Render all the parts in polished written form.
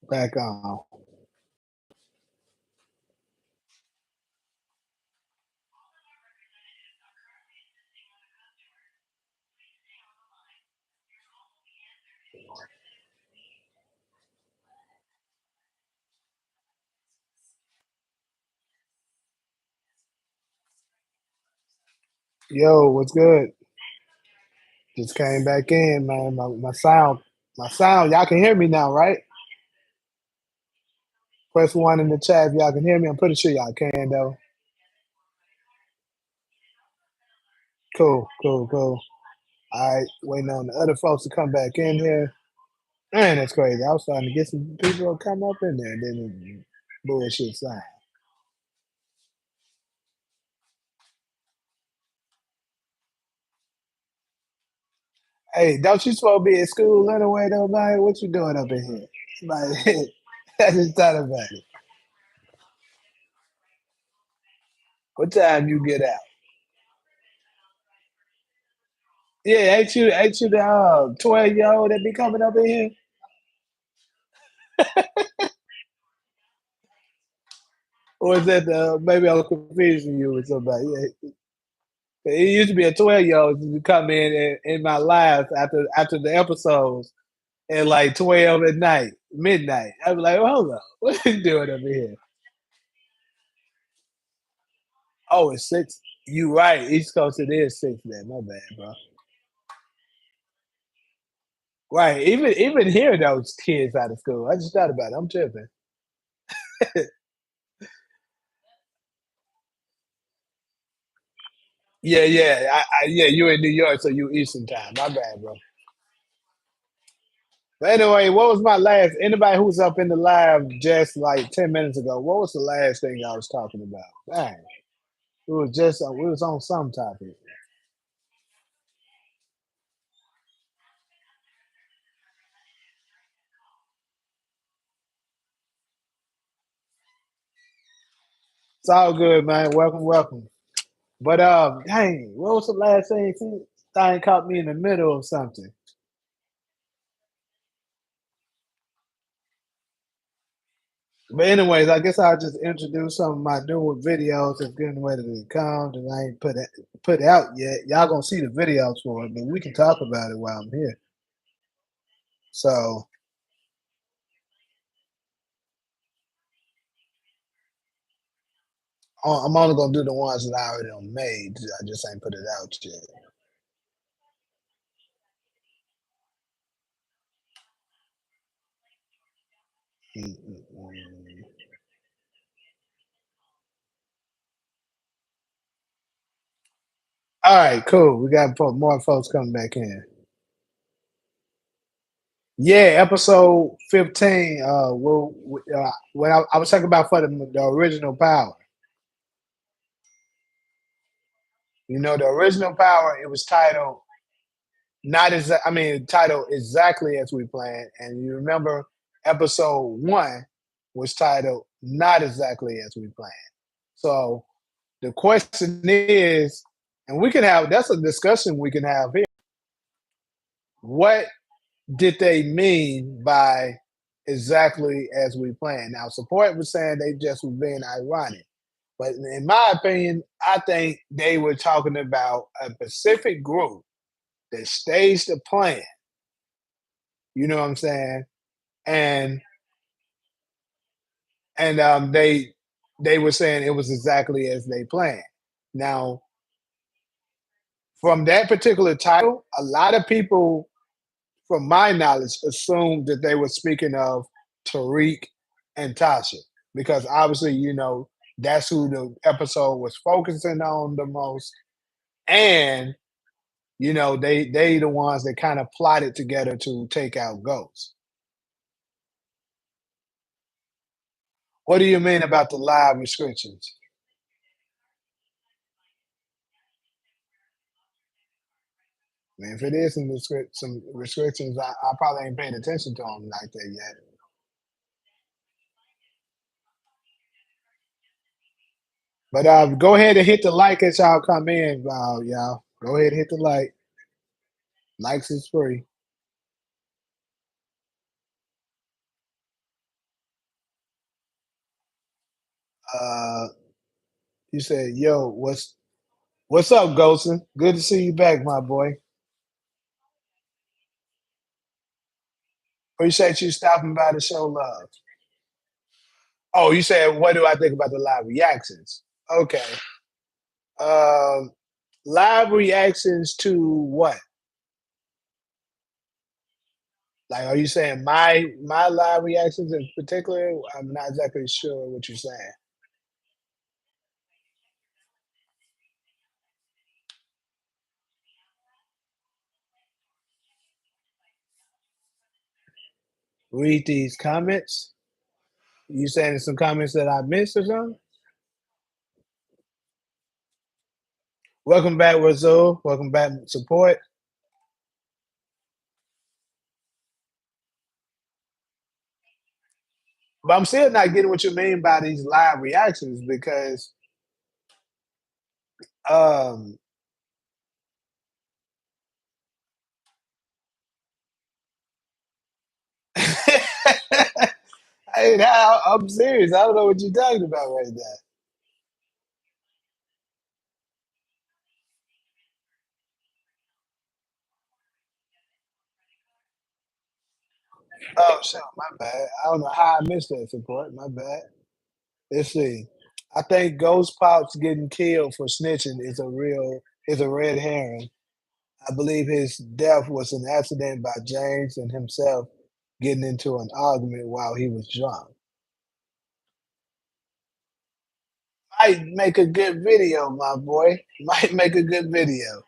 Back on. Yo, what's good? Just came back in, man. My sound. Y'all can hear me now, right? Press one in the chat if y'all can hear me. I'm pretty sure y'all can though. Cool, cool, cool. All right, waiting on the other folks to come back in here. Man, that's crazy. I was starting to get some people to come up in there, and then bullshit sign. Hey, don't you supposed to be at school anyway, though, man? What you doing up in here? Like, I just thought about it. What time you get out? Yeah, ain't you the 12-year old that be coming up in here? Or is that the maybe I'm confusing you with somebody? Yeah. It used to be a 12-year old to come in my live after the episodes at like 12 at night, midnight. I'd be like, oh, hold on, what are you doing up in here? Oh, it's six. You right. East Coast it is six then. My bad, bro. Right. Even here those kids out of school. I just thought about it. I'm tripping. Yeah, yeah. Yeah, you in New York, so you Eastern time. My bad, bro. But anyway, what was my last? Anybody who was up in the live just like 10 minutes ago? What was the last thing I was talking about? Dang, it was just we was on some topic. It's all good, man. Welcome, welcome. But dang, what was the last thing? See, thing caught me in the middle of something. But anyways, I guess I'll just introduce some of my newer videos that's getting ready to come that I ain't put out yet. Y'all gonna see the videos for it, but we can talk about it while I'm here. So I'm only gonna do the ones that I already done made. I just ain't put it out yet. Mm, mm, mm. All right, cool. We got more folks coming back in. Yeah, episode 15. When I was talking about for the original Power. The original Power. It was titled not as I mean titled exactly as we planned. And you remember episode one was titled not exactly as we planned. So the question is, and we can have that's a discussion we can have here. What did they mean by exactly as we planned? Now, support was saying they just were being ironic. But in my opinion, I think they were talking about a specific group that staged the plan. You know what I'm saying? And they were saying it was exactly as they planned. Now, from that particular title, a lot of people, from my knowledge, assumed that they were speaking of Tariq and Tasha because obviously, that's who the episode was focusing on the most, and they the ones that kind of plotted together to take out Ghost. What do you mean about the live restrictions? I mean, if it is some restrictions, I probably ain't paying attention to them like that yet. But go ahead and hit the like as y'all come in, y'all. Go ahead and hit the like. Likes is free. Uh, you said, "Yo, what's up, Golson? Good to see you back, my boy. Appreciate you stopping by to show love." Oh, you said, "What do I think about the live reactions?" Okay. Um, live reactions to what? Like, are you saying my live reactions in particular? I'm not exactly sure what you're saying. Read these comments. You saying there's some comments that I missed or something? Welcome back, Razul. Welcome back, support. But I'm still not getting what you mean by these live reactions because um hey, I'm serious. I don't know what you're talking about right now. Oh shit, my bad. I don't know how I missed that support. My bad. Let's see. I think Ghost Pops getting killed for snitching is a red herring. I believe his death was an accident by James and himself getting into an argument while he was drunk. Might make a good video, my boy. Might make a good video.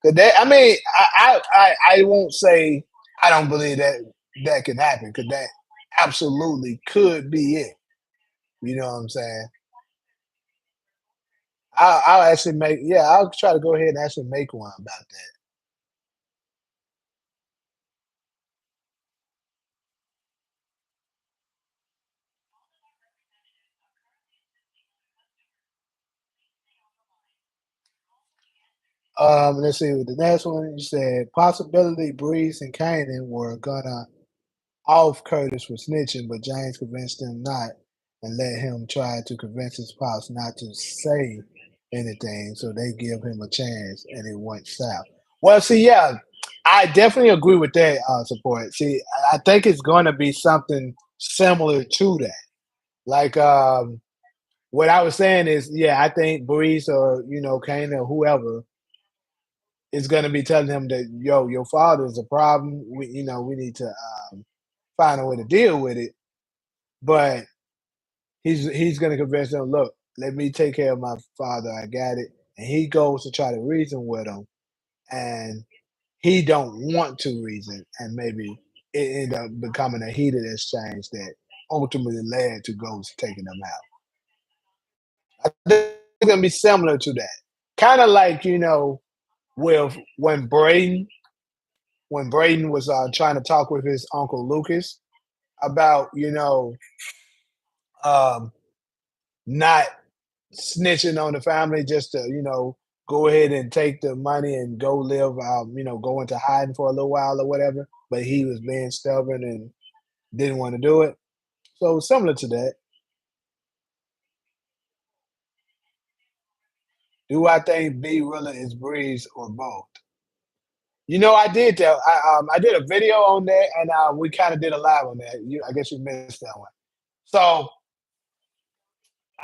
Cause that, I mean, I won't say I don't believe that that can happen. Cause that absolutely could be it. You know what I'm saying? I'll actually make, yeah, I'll try to go ahead and actually make one about that. Let's see. With the next one, you said possibility Breeze and Kanan were gonna off Curtis for snitching, but James convinced him not and let him try to convince his pops not to say anything, so they give him a chance, and it went south. Well, see, yeah, I definitely agree with that support. See, I think it's going to be something similar to that. Like, what I was saying is, yeah, I think Breeze or Kane or whoever is going to be telling him that, yo, your father is a problem. We need to find a way to deal with it. But he's going to convince them, look, let me take care of my father. I got it. And he goes to try to reason with him, and he don't want to reason, and maybe it end up becoming a heated exchange that ultimately led to Ghost taking them out. I think it's going to be similar to that. Kind of like, with when Braden was trying to talk with his uncle Lucas about, um, not snitching on the family just to, go ahead and take the money and go live, go into hiding for a little while or whatever. But he was being stubborn and didn't want to do it. So similar to that. Do I think B Rilla is Breeze or both? I did that. I did a video on that, and we kind of did a live on that. I guess you missed that one. So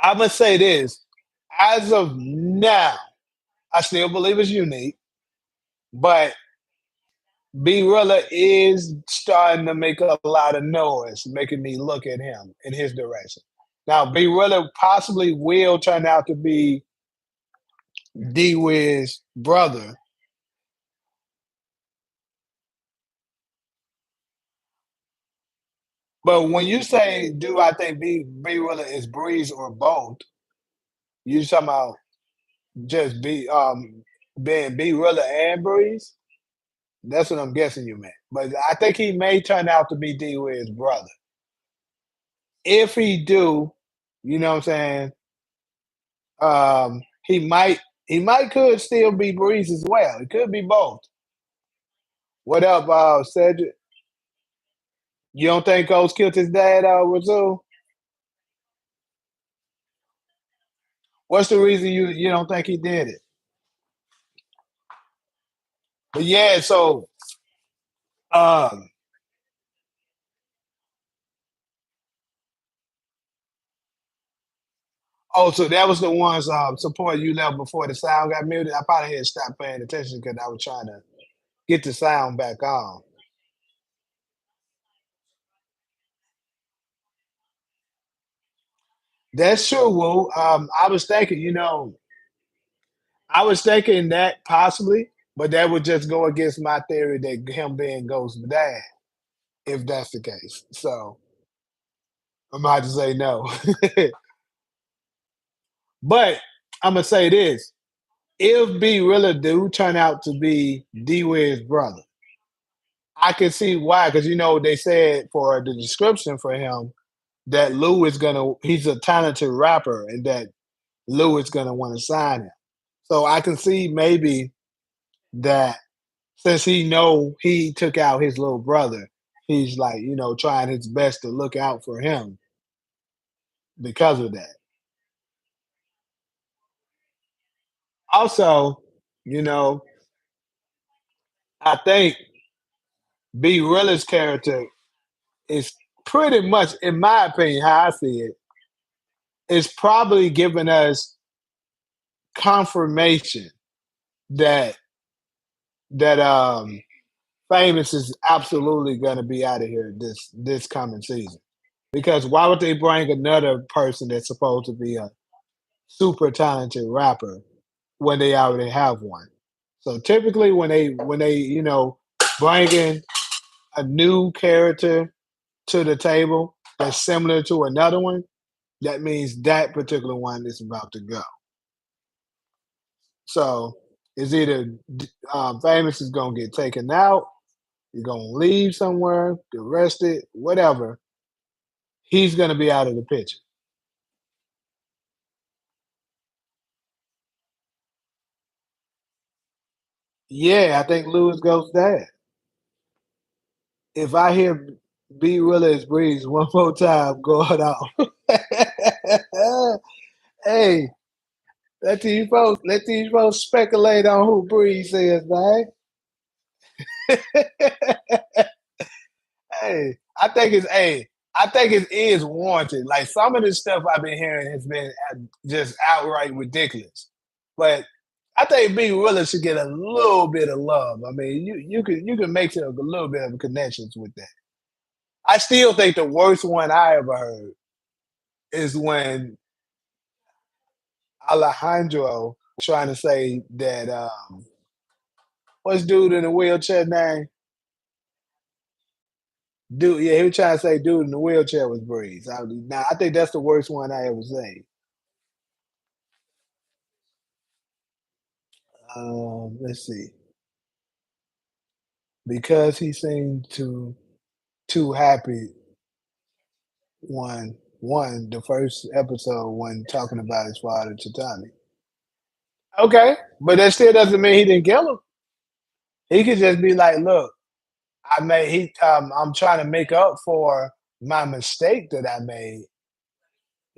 I'm gonna say this: as of now, I still believe it's unique, but B Rilla is starting to make a lot of noise, making me look at him in his direction. Now, B Rilla possibly will turn out to be D Wiz's brother. But when you say, do I think B Rilla is Breeze or both, you talking about just being B Rilla and Breeze? That's what I'm guessing you meant. But I think he may turn out to be D Wiz's brother. If he do, you know what I'm saying? He might could still be Breeze as well. It could be both. What up, Cedric? You don't think Coach killed his dad, Razul? What's the reason you don't think he did it? But yeah, so um, oh, so that was the ones support you left before the sound got muted. I probably had stopped paying attention because I was trying to get the sound back on. That's true, Woo. I was thinking, I was thinking that possibly, but that would just go against my theory that him being Ghost's dad, if that's the case. So I'm about to say no. But I'm gonna say this: if B really do turn out to be D Wade's brother, I can see why. Because they said for the description for him that Lou is gonna he's a talented rapper and that Lou is gonna want to sign him. So I can see maybe that since he took out his little brother, he's like, trying his best to look out for him because of that. Also, you know, I think B Rilla's character is pretty much, in my opinion, how I see it, is probably giving us confirmation that that Famous is absolutely gonna be out of here this coming season. Because why would they bring another person that's supposed to be a super talented rapper when they already have one? So typically when they bring in a new character to the table that's similar to another one, that means that particular one is about to go. So it's either Famous is gonna get taken out, he's gonna leave somewhere, get arrested, whatever. He's gonna be out of the picture. Yeah, I think Lewis goes dad. If I hear B Willis Breeze one more time going off, hey, let these folks speculate on who Breeze is, man. Hey, I think it is warranted. Like some of the stuff I've been hearing has been just outright ridiculous. But I think B Willis should get a little bit of love. I mean, you can make a little bit of connections with that. I still think the worst one I ever heard is when Alejandro trying to say that what's dude in the wheelchair name? Dude, yeah, he was trying to say dude in the wheelchair was Breeze. I think that's the worst one I ever seen. Let's see. Because he seemed too happy one the first episode when talking about his father Chitani. Okay, but that still doesn't mean he didn't kill him. He could just be like, look, I'm trying to make up for my mistake that I made.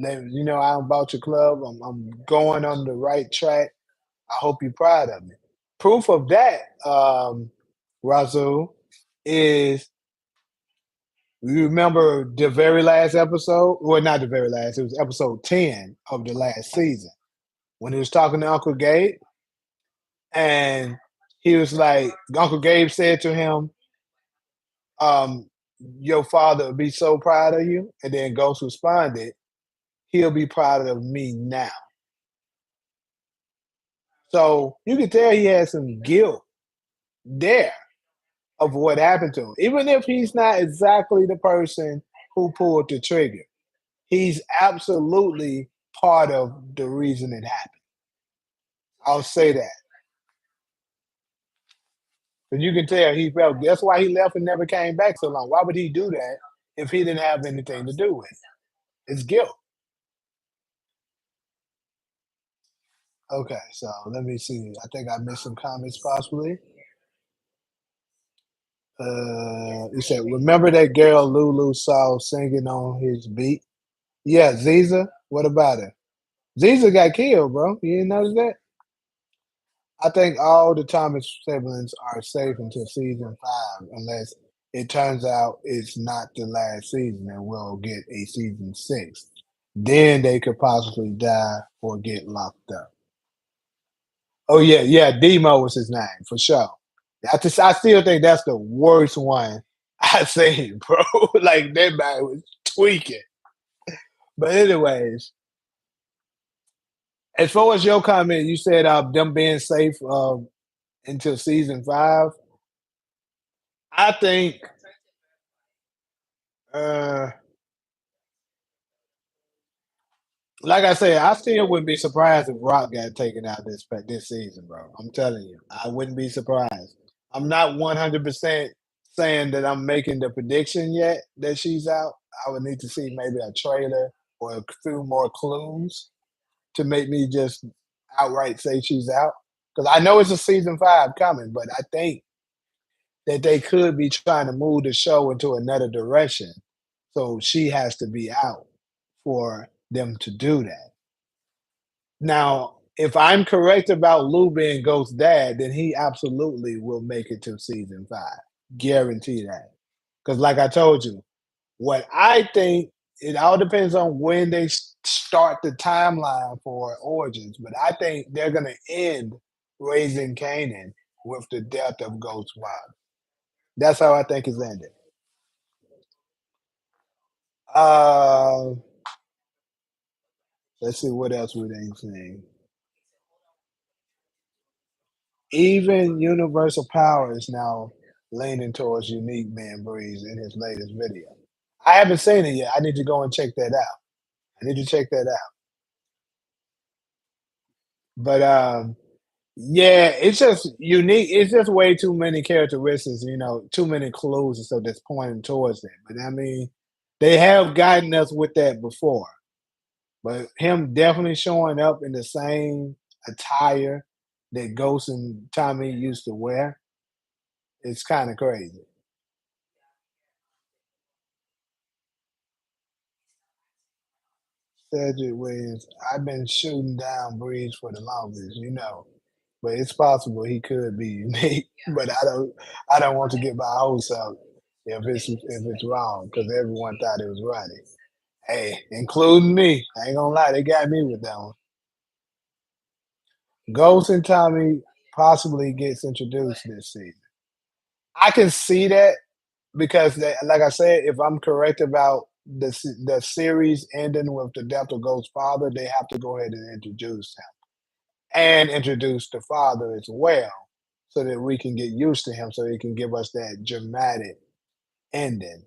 I'm about your club. I'm going on the right track. I hope you're proud of me. Proof of that, Razul, is you remember the very last episode? Well, not the very last. It was episode 10 of the last season when he was talking to Uncle Gabe, and he was like, Uncle Gabe said to him, um, "Your father would be so proud of you," and then Ghost responded, "He'll be proud of me now." So you can tell he had some guilt there of what happened to him, even if he's not exactly the person who pulled the trigger. He's absolutely part of the reason it happened. I'll say that. But you can tell he felt that's why he left and never came back so long. Why would he do that if he didn't have anything to do with it? It's guilt. Okay, so let me see. I think I missed some comments possibly. You said, remember that girl Lulu saw singing on his beat? Yeah, Ziza. What about her? Ziza got killed, bro. You didn't notice that? I think all the Thomas siblings are safe until season 5, unless it turns out it's not the last season and we'll get a season 6. Then they could possibly die or get locked up. Oh yeah, yeah, Demo was his name for sure. I still think that's the worst one I've seen, bro. Like that man was tweaking. But anyways, as far as your comment, you said them being safe until season 5. I think uh like I said, I still wouldn't be surprised if Rock got taken out this season, bro. I'm telling you, I wouldn't be surprised. I'm not 100% saying that I'm making the prediction yet that she's out. I would need to see maybe a trailer or a few more clues to make me just outright say she's out. Because I know it's a season 5 coming, but I think that they could be trying to move the show into another direction. So she has to be out for them to do that. Now, if I'm correct about Lou being Ghost's dad, then he absolutely will make it to season 5. Guarantee that. Because, like I told you, what I think, it all depends on when they start the timeline for Origins, but I think they're going to end Raising Kanan with the death of Ghost's father. That's how I think it's ended. Uh, let's see what else we ain't seen. Even Universal Power is now leaning towards Unique Man Breeze in his latest video. I haven't seen it yet. I need to go and check that out. I need to check that out. But yeah, it's just unique. It's just way too many characteristics, too many clues and stuff that's pointing towards that. But I mean, they have gotten us with that before. But him definitely showing up in the same attire that Ghost and Tommy used to wear, it's kind of crazy. Cedric Williams, I've been shooting down Breeze for the longest. But it's possible he could be unique. But I don't want to get my hopes up if it's wrong because everyone thought it was Roddy. Hey, including me. I ain't gonna lie, they got me with that one. Ghost and Tommy possibly gets introduced this season. I can see that because, like I said, if I'm correct about the series ending with the death of Ghost's father, they have to go ahead and introduce him and introduce the father as well, so that we can get used to him, so he can give us that dramatic ending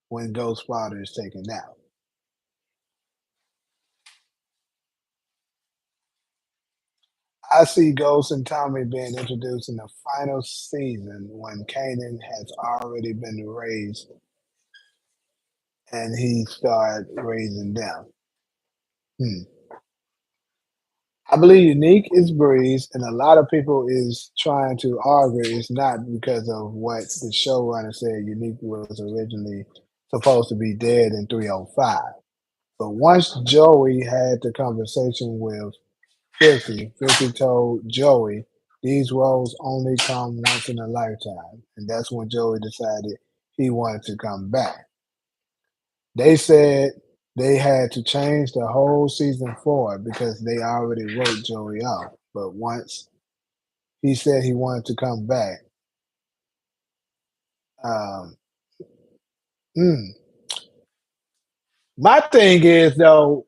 when Ghost's father is taken out. I see Ghost and Tommy being introduced in the final season when Kanan has already been raised and he started raising them. Hmm. I believe Unique is Breeze, and a lot of people is trying to argue it's not because of what the showrunner said. Unique was originally supposed to be dead in 305. But once Joey had the conversation with 50, 50 told Joey these roles only come once in a lifetime. And that's when Joey decided he wanted to come back. They said they had to change the whole season 4 because they already wrote Joey off. But once he said he wanted to come back, um, mm. My thing is though,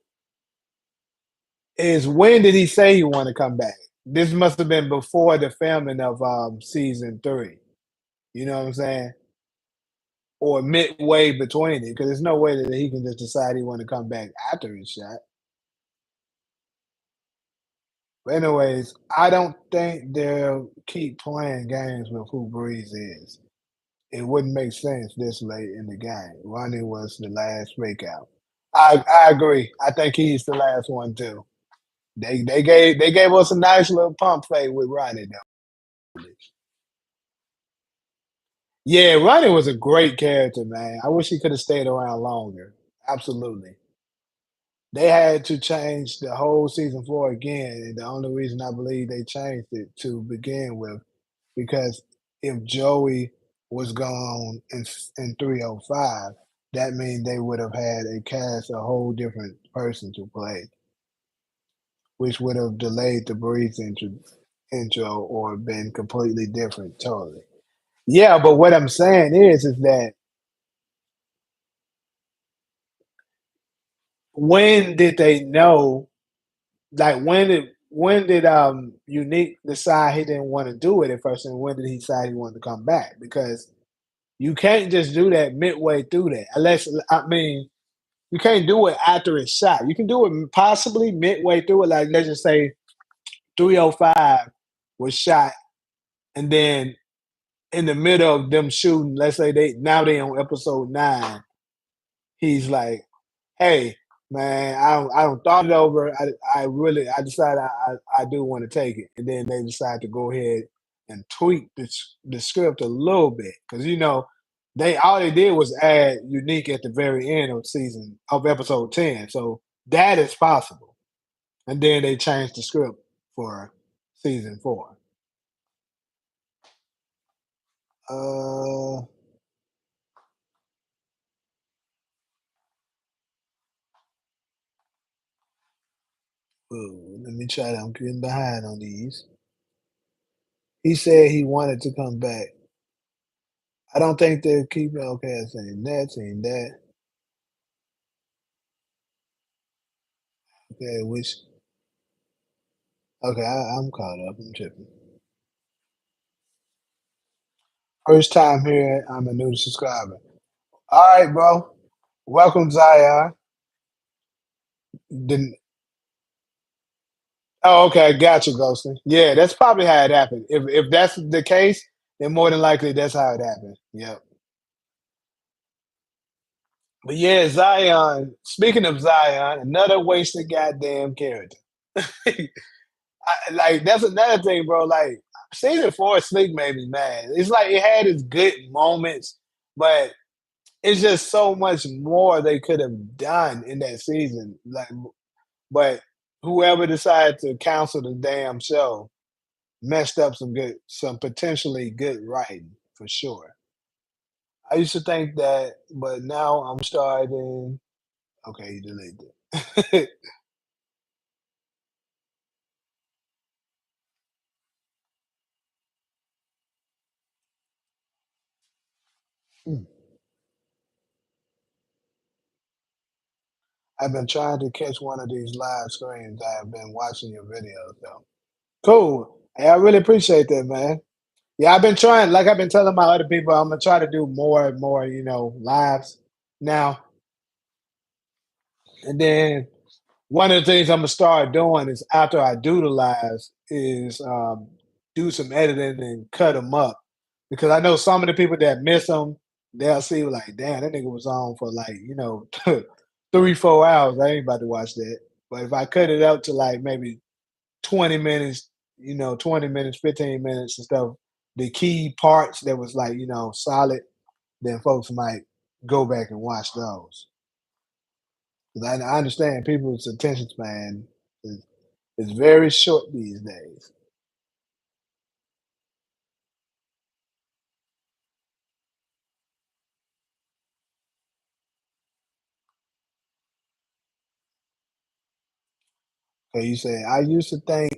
is when did he say he wanted to come back? This must have been before the filming of season 3. You know what I'm saying? Or midway between it, because there's no way that he can just decide he want to come back after his shot. But anyways, I don't think they'll keep playing games with who Breeze is. It wouldn't make sense this late in the game. Ronnie was the last breakout. I agree. I think he's the last one too. They gave us a nice little pump fake with Ronnie though. Yeah, Ronnie was a great character, man. I wish he could have stayed around longer. Absolutely. they had to change the whole season 4 again, and the only reason I believe they changed it to begin with, because if Joey was gone in 305, that means they would have had a cast a whole different person to play, which would have delayed the Breeze intro or been completely different totally. Yeah, but what I'm saying is that when did they know? Like when did Unique decide he didn't want to do it at first, and when did he decide he wanted to come back? Because you can't just do that midway through that, unless I mean you can't do it after it's shot. You can do it possibly midway through it, like let's just say 305 was shot, and then in the middle of them shooting, let's say they on episode 9, he's like, "Hey, man, I don't thought it over. I really I decided I do want to take it." And then they decide to go ahead and tweak the script a little bit because they all they did was add Unique at the very end of episode 10. So that is possible. And then they changed the script for season 4. Uh, let me try. I'm getting behind on these. He said he wanted to come back. I don't think they'll keep okay saying that, saying that. Okay, which okay, I'm caught up. I'm tripping. First time here, I'm a new subscriber. All right, bro. Welcome, Zion. Didn't oh, okay, got you, Ghostin. Yeah, that's probably how it happened. If that's the case, then more than likely that's how it happened. Yep. But yeah, Zion. Speaking of Zion, another wasted goddamn character. Like that's another thing, bro. Like season 4 Sleep made me mad. It's like it had its good moments, but it's just so much more they could have done in that season. Like, but whoever decided to cancel the damn show messed up some potentially good writing for sure. I used to think that, but now I'm starting. Okay, you deleted it. I've been trying to catch one of these live streams. I have been watching your videos though. Cool. Hey, I really appreciate that, man. Yeah, I've been trying, like I've been telling my other people, I'm gonna try to do more and more, lives now. And then one of the things I'm gonna start doing is after I do the lives is do some editing and cut them up because I know some of the people that miss them, they'll see like, damn, that nigga was on for like 3-4 hours. I ain't about to watch that. But if I cut it out to like maybe 20 minutes, 20 minutes, 15 minutes and stuff, the key parts that was like, solid, then folks might go back and watch those. 'Cause I understand people's attention span is, is very short these days. Okay, you say, I used to think,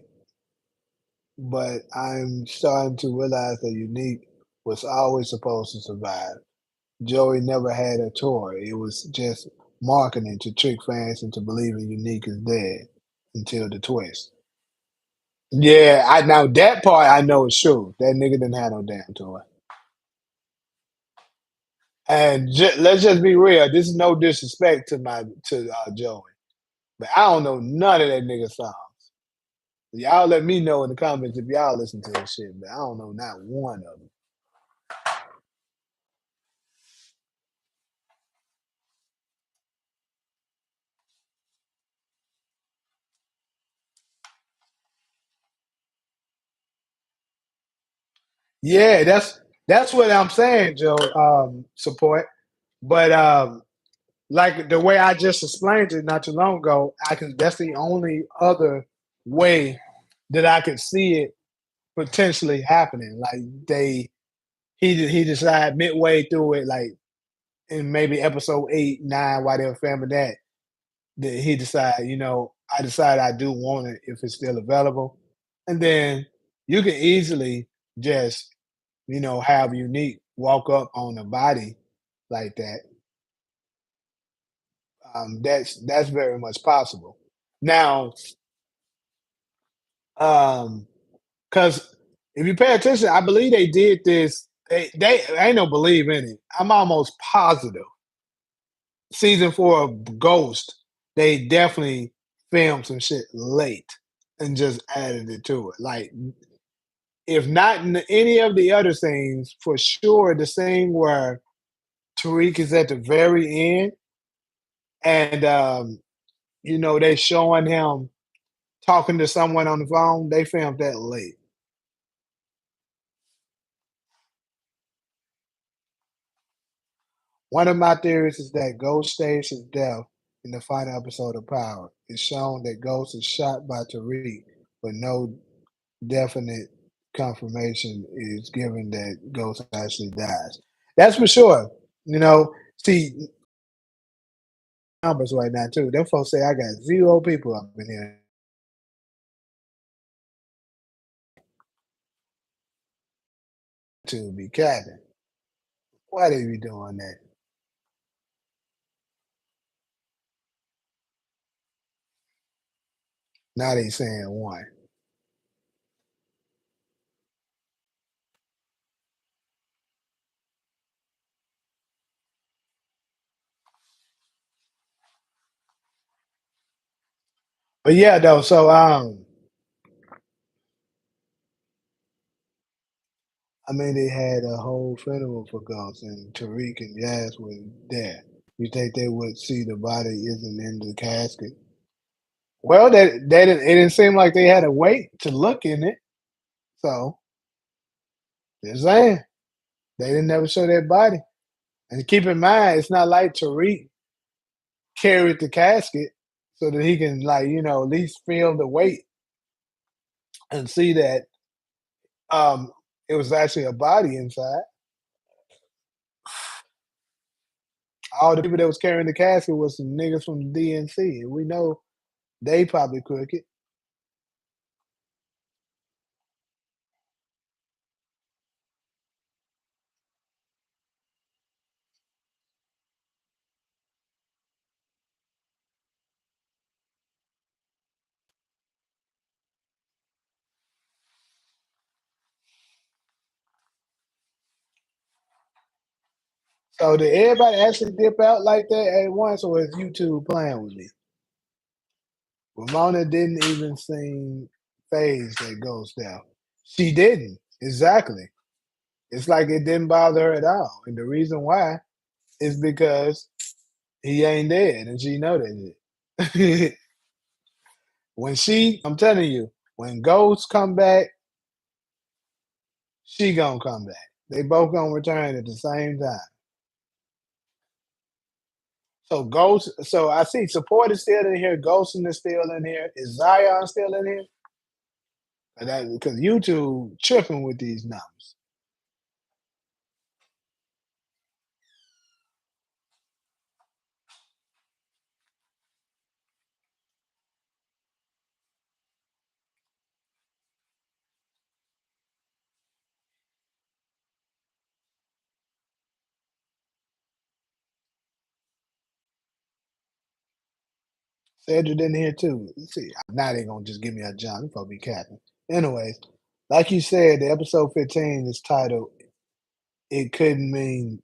but I'm starting to realize that Unique was always supposed to survive. Joey never had a tour. It was just marketing to trick fans into believing Unique is dead until the twist. Yeah, I now that part I know is true. That nigga didn't have no damn toy. And let's just be real. This is no disrespect to Joey, but I don't know none of that nigga songs. Y'all let me know in the comments if y'all listen to this shit, but I don't know not one of them. Yeah, that's what I'm saying, Joe. Support, but like the way I just explained it not too long ago, I can. That's the only other way that I could see it potentially happening. Like he decided midway through it, like in maybe episode 8, 9, while they were filming that he decided, I decided I do want it if it's still available, and then you can easily just have Unique walk up on the body like that. That's very much possible. Now, because if you pay attention, I believe they did this. They ain't no believe in it. I'm almost positive. Season 4 of Ghost, they definitely filmed some shit late and just added it to it. Like, if not in any of the other scenes, for sure the scene where Tariq is at the very end and they showing him talking to someone on the phone, they filmed that late. One of my theories is that Ghost stays his death in the final episode of Power. It's shown that Ghost is shot by Tariq, but no definite confirmation is given that Ghost actually dies. That's for sure. See numbers right now too. Them folks say I got 0 people up in here to be capping. Why they be doing that? Now they saying one. But yeah, though. So I mean, they had a whole funeral for Ghost, and Tariq and Jazz were there. You think they would see the body isn't in the casket? Well, it didn't seem like they had to wait to look in it. So just saying, they didn't never show that body. And keep in mind, it's not like Tariq carried the casket so that he can, like, at least feel the weight and see that um it was actually a body inside. All the people that was carrying the casket was some niggas from the DNC, and we know they probably crooked. So did everybody actually dip out like that at once, or is YouTube playing with me? Ramona didn't even seem phased at Ghost Down. She didn't. Exactly. It's like it didn't bother her at all. And the reason why is because he ain't dead and she know that. I'm telling you, when Ghost come back, she gonna come back. They both gonna return at the same time. So I see support is still in here, Ghosting is still in here. Is Zion still in here? Because YouTube tripping with these numbers. Cedric in here too. Let's see, now they gonna just give me a jump. They probably be capping. Anyways, like you said, the episode 15 is titled "It Couldn't Mean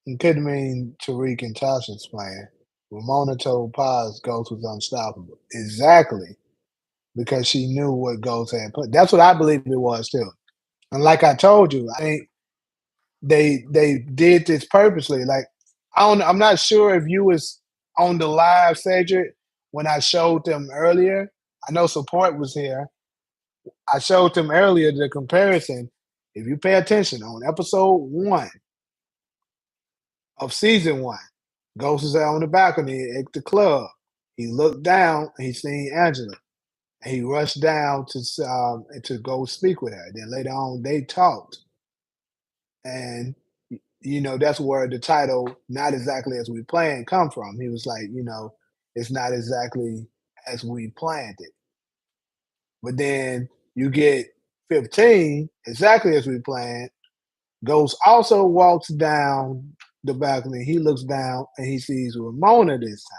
It Couldn't Mean Tariq and Tasha's Plan." Ramona told Paz Ghost was unstoppable. Exactly, because she knew what Ghost had put. That's what I believe it was too. And like I told you, I think they did this purposely. Like I'm not sure if you was on the live, Cedric, when I showed them earlier. I know support was here. I showed them earlier the comparison. If you pay attention on episode 1 of season 1, Ghost is out on the balcony at the club. He looked down and he seen Angela. And he rushed down to go speak with her. Then later on, they talked, and that's where the title "Not Exactly as We Planned" come from. He was like, it's not exactly as we planned it. But then you get 15, exactly as we planned. Ghost also walks down the balcony. He looks down and he sees Ramona this time.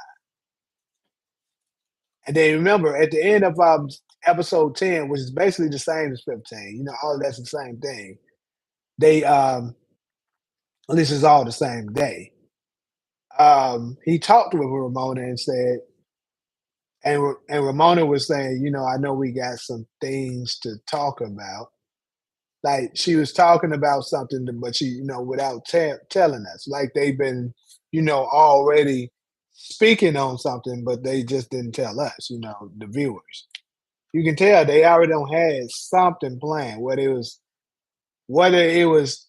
And then remember, at the end of episode 10, which is basically the same as 15, all of that's the same thing. They, at least it's all the same day. He talked with Ramona and said, and Ramona was saying, I know we got some things to talk about. Like she was talking about something, but she, without telling us, like they've been, already speaking on something, but they just didn't tell us, the viewers. You can tell they already don't had something planned, whether it was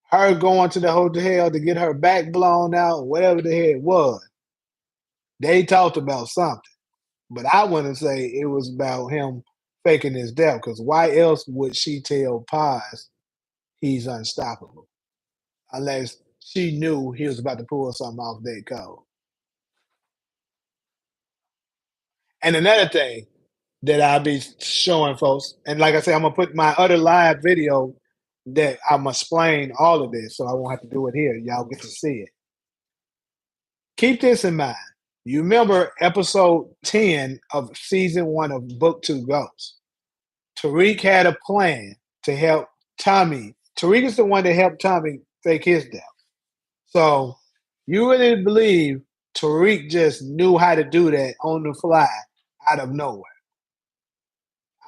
her going to the hotel to get her back blown out, whatever the hell it was. They talked about something, but I wouldn't say it was about him faking his death. Because why else would she tell Paz he's unstoppable unless she knew he was about to pull something off that code? And another thing that I'll be showing folks, and like I said, I'm gonna put my other live video that I'm explain all of this, so I won't have to do it here. Y'all get to see it. Keep this in mind. You remember episode 10 of season 1 of Book 2 Ghosts. Tariq had a plan to help Tommy. Tariq is the one that helped Tommy fake his death. So you really believe Tariq just knew how to do that on the fly out of nowhere?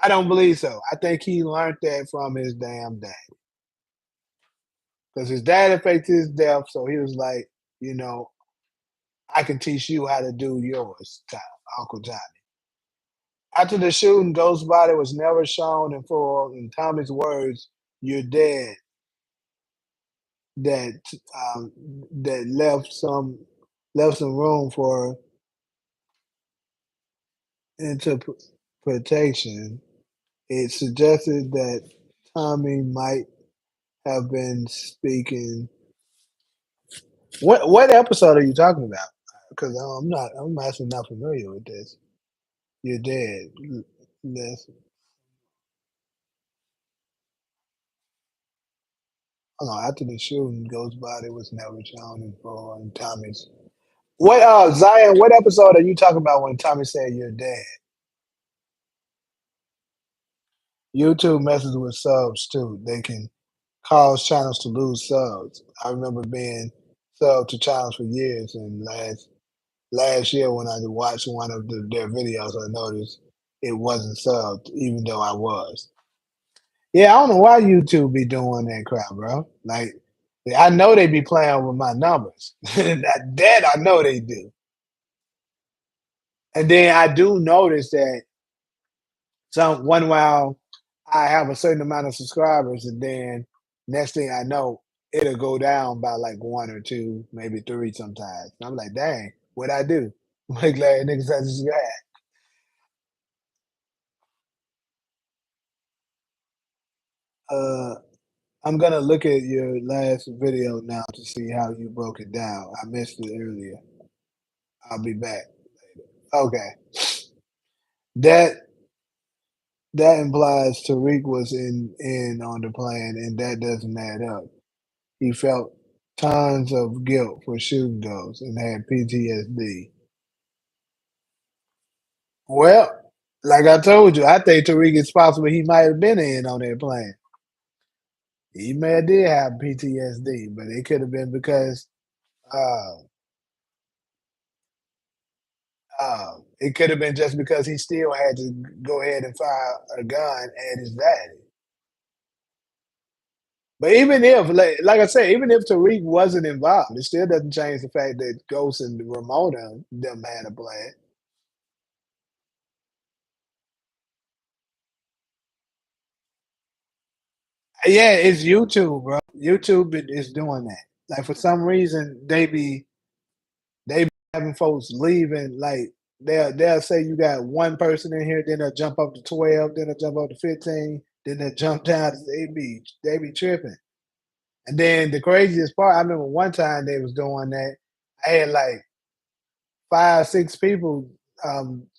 I don't believe so. I think he learned that from his damn dad. Because his dad had faked his death, so he was like, I can teach you how to do yours, Uncle Johnny. After the shooting, Ghost's body was never shown in full. In Tommy's words, "You're dead." That that left some room for interpretation. It suggested that Tommy might have been speaking. What episode are you talking about? Because I'm actually not familiar with this. You're dead. Listen, hold on. After the shooting, Ghost's body was never shown in full. And Tommy's what? Zion, what episode are you talking about when Tommy said you're dead? YouTube messes with subs too. They can cause channels to lose subs. I remember being sub to channels for years, and last year when I watched one of their videos, I noticed it wasn't subbed, even though I was. Yeah, I don't know why YouTube be doing that crap, bro. Like, I know they be playing with my numbers. that I know they do. And then I do notice that one while I have a certain amount of subscribers, and then next thing I know, it'll go down by like one or two, maybe three sometimes. And I'm like, dang, what I do? Like, niggas said subscribe. Uh, I'm gonna look at your last video now to see how you broke it down. I missed it earlier. I'll be back. Okay, that that implies Tariq was in on the plan, and that doesn't add up. He felt tons of guilt for shooting those and had PTSD. Well, like I told you, I think Tariq is possible he might have been in on that plan. He may have did have PTSD, but it could have been because uh, it could have been just because he still had to go ahead and fire a gun at his daddy. But even if, like I said, even if Tariq wasn't involved, it still doesn't change the fact that Ghost and Ramona them had a plan. Yeah, it's YouTube, bro. YouTube is doing that. Like for some reason, they be having folks leaving, like they'll say you got one person in here, then they'll jump up to 12, then they'll jump up to 15, then they'll jump down. They be tripping. And then the craziest part, I remember one time they was doing that. I had like 5, 6 people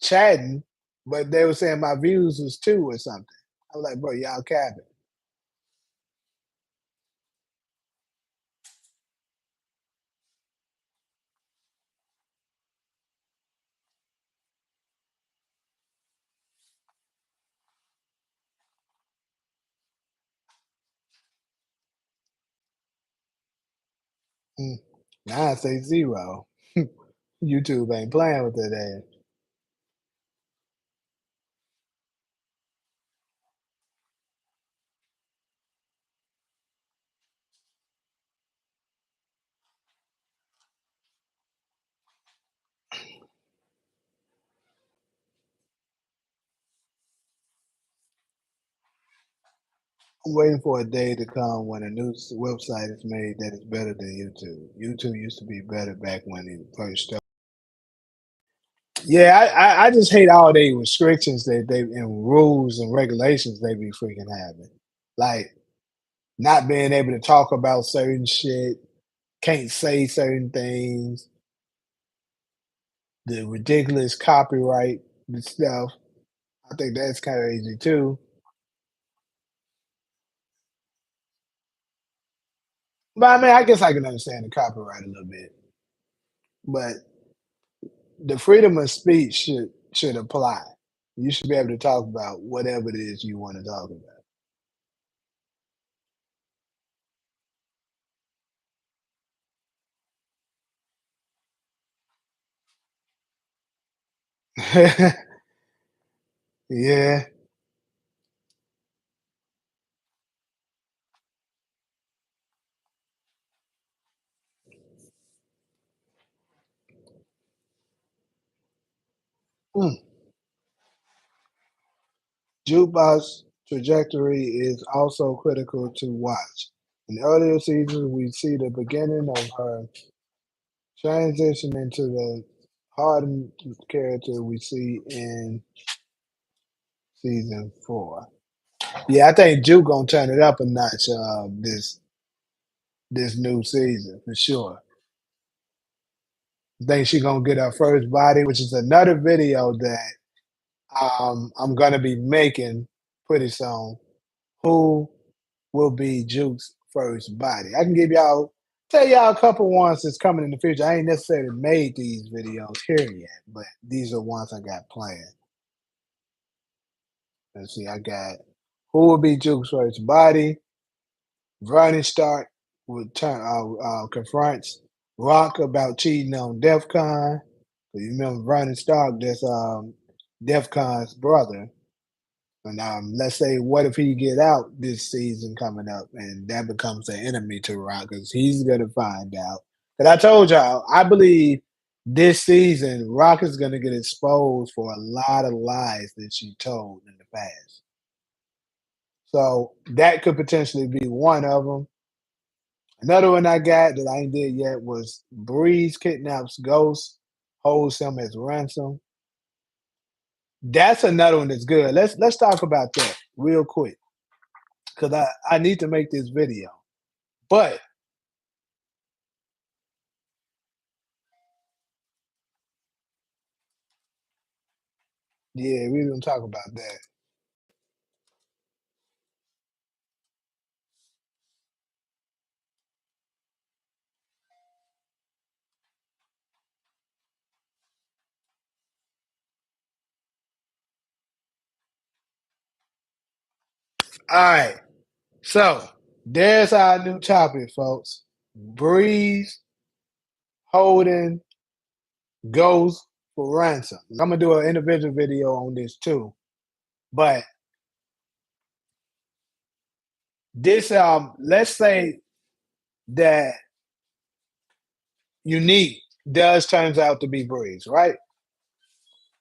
chatting, but they were saying my views was 2 or something. I was like, bro, y'all capping. Mm. Now I say 0. YouTube ain't playing with that ass. I'm waiting for a day to come when a new website is made that is better than YouTube. YouTube used to be better back when it first started. Yeah, I just hate all the restrictions that they and rules and regulations they be freaking having. Like not being able to talk about certain shit, can't say certain things, the ridiculous copyright and stuff. I think that's crazy too. But I mean, I guess I can understand the copyright a little bit. But the freedom of speech should apply. You should be able to talk about whatever it is you want to talk about. Yeah. Mm. Jukebox trajectory is also critical to watch. In earlier seasons, we see the beginning of her transition into the hardened character we see in season 4. Yeah, I think Juke gonna turn it up a notch this new season for sure. I think she gonna get her first body, which is another video that I'm gonna be making pretty soon. Who will be Juke's first body? I can give y'all tell y'all a couple ones that's coming in the future. I ain't necessarily made these videos here yet, but these are ones I got planned. Let's see, I got who will be Juke's first body. Vernon Stark will confronts Rock about cheating on DEFCON. So you remember Vernon Stark? That's DEFCON's brother. And let's say, what if he get out this season coming up, and that becomes an enemy to Rock because he's gonna find out. But I told y'all, I believe this season Rock is gonna get exposed for a lot of lies that she told in the past. So that could potentially be one of them. Another one I got that I ain't did yet was Breeze kidnaps Ghost, holds him as ransom. That's another one that's good. Let's talk about that real quick because I need to make this video. But yeah, we gonna talk about that. All right. So there's our new topic, folks. Breeze holding Ghost for ransom. I'm gonna do an individual video on this too. But this let's say that Unique does turns out to be Breeze, right?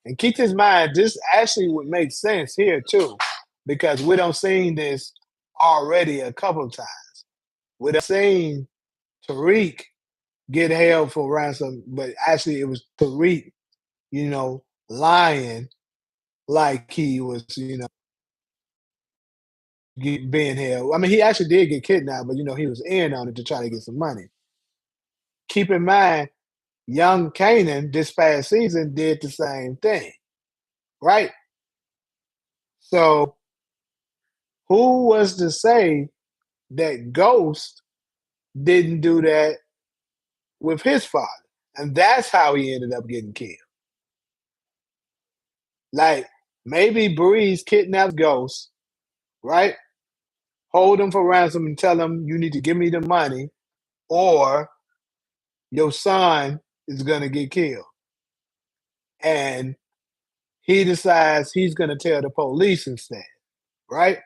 And keep this in mind, this actually would make sense here too, because we don't seen this already a couple of times. We done seen Tariq get held for ransom, but actually it was Tariq, lying like he was, being held. I mean, he actually did get kidnapped, but he was in on it to try to get some money. Keep in mind, young Kanan this past season did the same thing, right? So who was to say that Ghost didn't do that with his father? And that's how he ended up getting killed. Like maybe Breeze kidnapped Ghost, right? Hold him for ransom and tell him you need to give me the money, or your son is gonna get killed. And he decides he's gonna tell the police instead, right?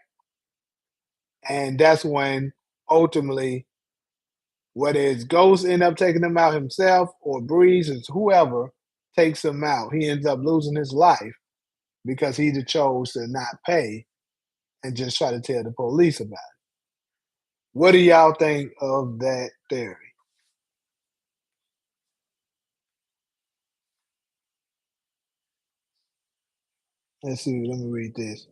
And that's when ultimately, whether it's Ghost end up taking him out himself or Breeze or whoever takes him out, he ends up losing his life because he chose to not pay and just try to tell the police about it. What do y'all think of that theory? Let's see, let me read this.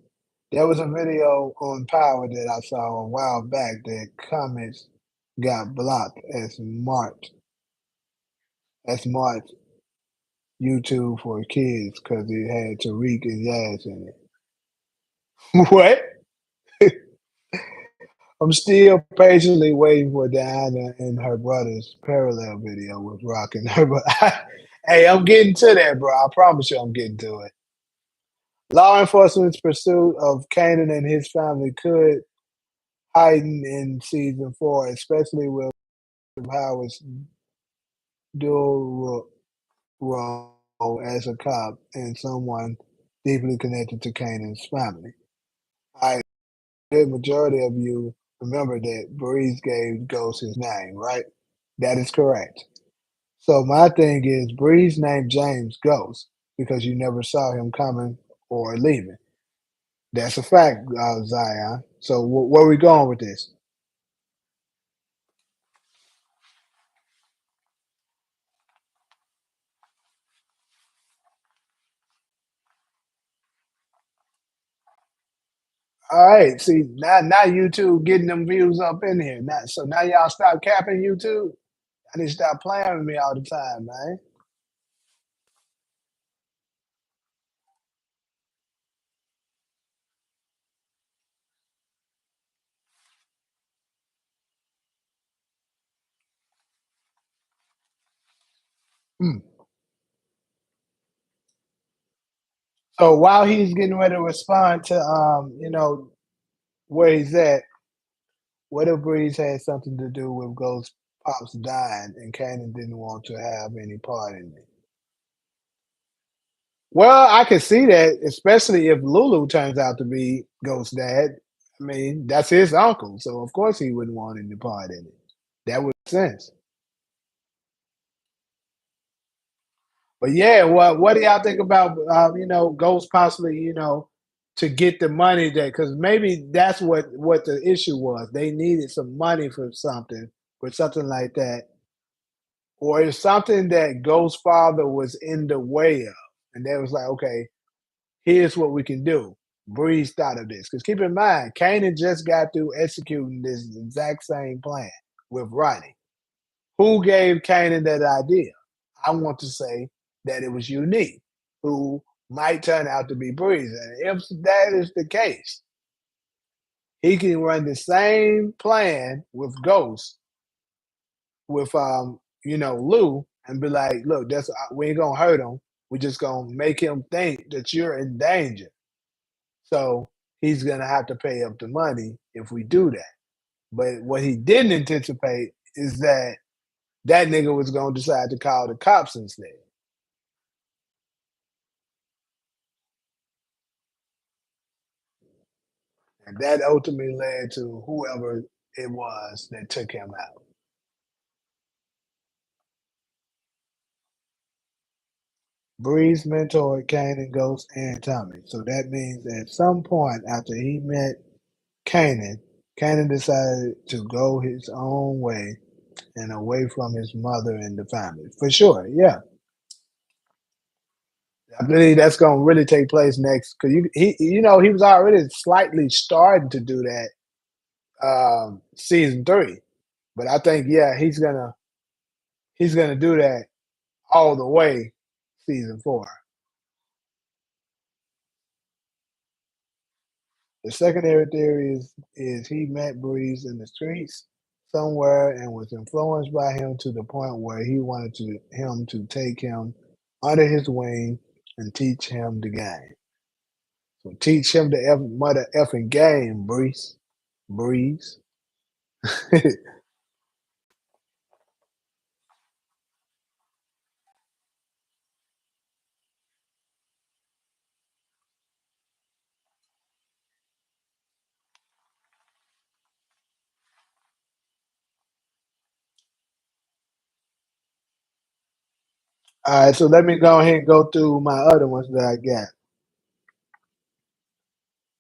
There was a video on Power that I saw a while back that comments got blocked as marked YouTube for kids because it had Tariq and Yaz in it. What? I'm still patiently waiting for Diana and her brother's parallel video with Rock and her. But hey, I'm getting to that, bro. I promise you, I'm getting to it. Law enforcement's pursuit of Kanan and his family could heighten in season 4, especially with Howard's dual role as a cop and someone deeply connected to Kanan's family. I The majority of you remember that Breeze gave Ghost his name, right? That is correct. So my thing is, Breeze named James Ghost because you never saw him coming or leaving. That's a fact, Zion. So where are we going with this? All right. See, now YouTube getting them views up in here. Now y'all stop capping YouTube. I need to stop playing with me all the time, man. Hmm. So while he's getting ready to respond to where he's at, what if Breeze had something to do with Ghost Pops dying and Kanan didn't want to have any part in it? Well, I could see that, especially if Lulu turns out to be Ghost's dad. I mean, that's his uncle, so of course he wouldn't want any part in it. That would make sense. But yeah, what do y'all think about Ghost possibly to get the money that because maybe that's what the issue was. They needed some money for something like that, or it's something that Ghost's father was in the way of, and they was like, okay, here's what we can do. Breeze thought of this because keep in mind, Kanan just got through executing this exact same plan with Ronnie. Who gave Kanan that idea? I want to say that it was Unique, who might turn out to be Breeze. And if that is the case, he can run the same plan with Ghost, with Lou, and be like, look, that's we ain't gonna hurt him. We're just gonna make him think that you're in danger. So he's gonna have to pay up the money if we do that. But what he didn't anticipate is that that nigga was gonna decide to call the cops instead. And that ultimately led to whoever it was that took him out. Breeze mentored Kanan, Ghost, and Tommy. So that means at some point after he met Kanan, Kanan decided to go his own way and away from his mother and the family. For sure, yeah. I believe that's going to really take place next because he was already slightly starting to do that season three, but I think yeah he's gonna do that all the way season four. The secondary theory is he met Breeze in the streets somewhere and was influenced by him to the point where he wanted him to take him under his wing and teach him the game. So teach him the mother effing game, Breeze. Breeze. All right, so let me go ahead and go through my other ones that I got.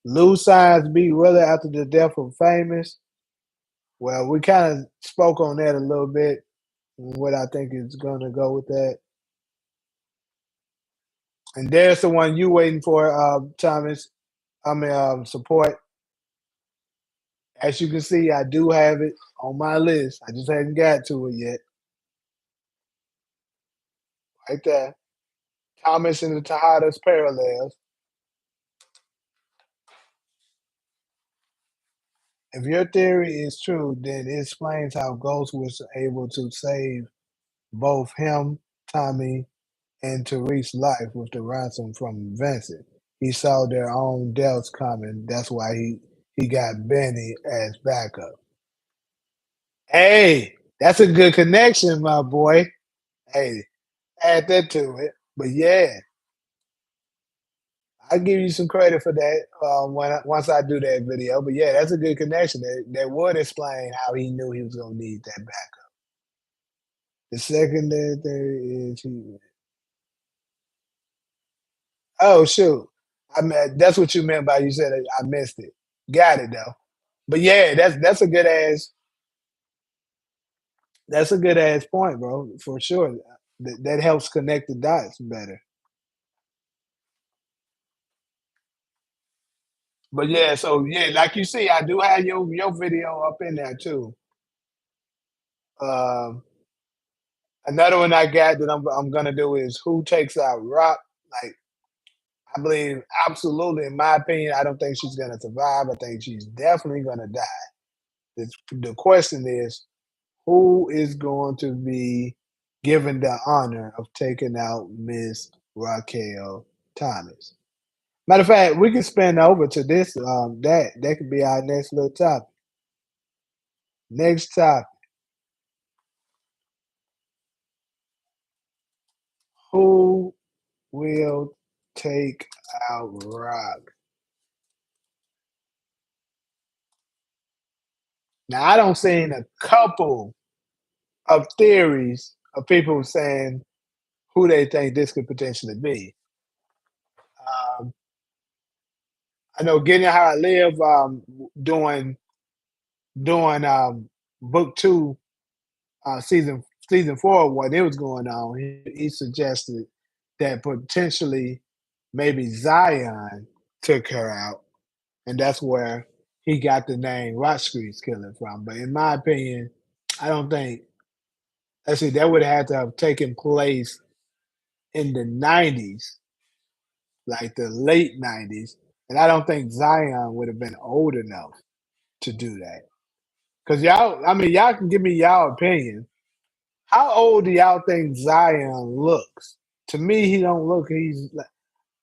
Lou Signs beat Willer after the death of Famous. Well, we kind of spoke on that a little bit, what I think is going to go with that. And there's the one you waiting for, Thomas. I mean, support. As you can see, I do have it on my list. I just haven't got to it yet. Right there. Thomas and the Tejadas parallels. If your theory is true, then it explains how Ghost was able to save both him, Tommy, and Tariq's life with the ransom from Vincent. He saw their own deaths coming. That's why he got Benny as backup. Hey, that's a good connection, my boy. Hey, add that to it. But yeah, I'll give you some credit for that once I do that video. But yeah, that's a good connection. That would explain how he knew he was gonna need that backup. The secondary theory is he. Oh shoot, I mean that's what you meant by you said I missed it. Got it though. But yeah, that's a good ass point, bro, for sure. That helps connect the dots better. But yeah, so yeah, like you see, I do have your video up in there too. Um, Another one I got that I'm gonna do is who takes out Rock. Like I believe absolutely, in my opinion, I don't think she's gonna survive. I think she's definitely gonna die. The question is who is going to be given the honor of taking out Miss Raquel Thomas. Matter of fact, we can spin over to this. That could be our next little topic. Next topic: who will take out Rock? Now, I don't seen a couple of theories of people saying who they think this could potentially be. Um, I know Getting How I Live doing book two season four what it was going on. He suggested that potentially maybe Zion took her out, and that's where he got the name Rock Street's Killer from. But in my opinion, I don't think. Let's see, that would have to have taken place in the '90s, like the late '90s, and I don't think Zion would have been old enough to do that. Cause y'all, I mean, y'all can give me y'all opinion. How old do y'all think Zion looks? To me, he don't look.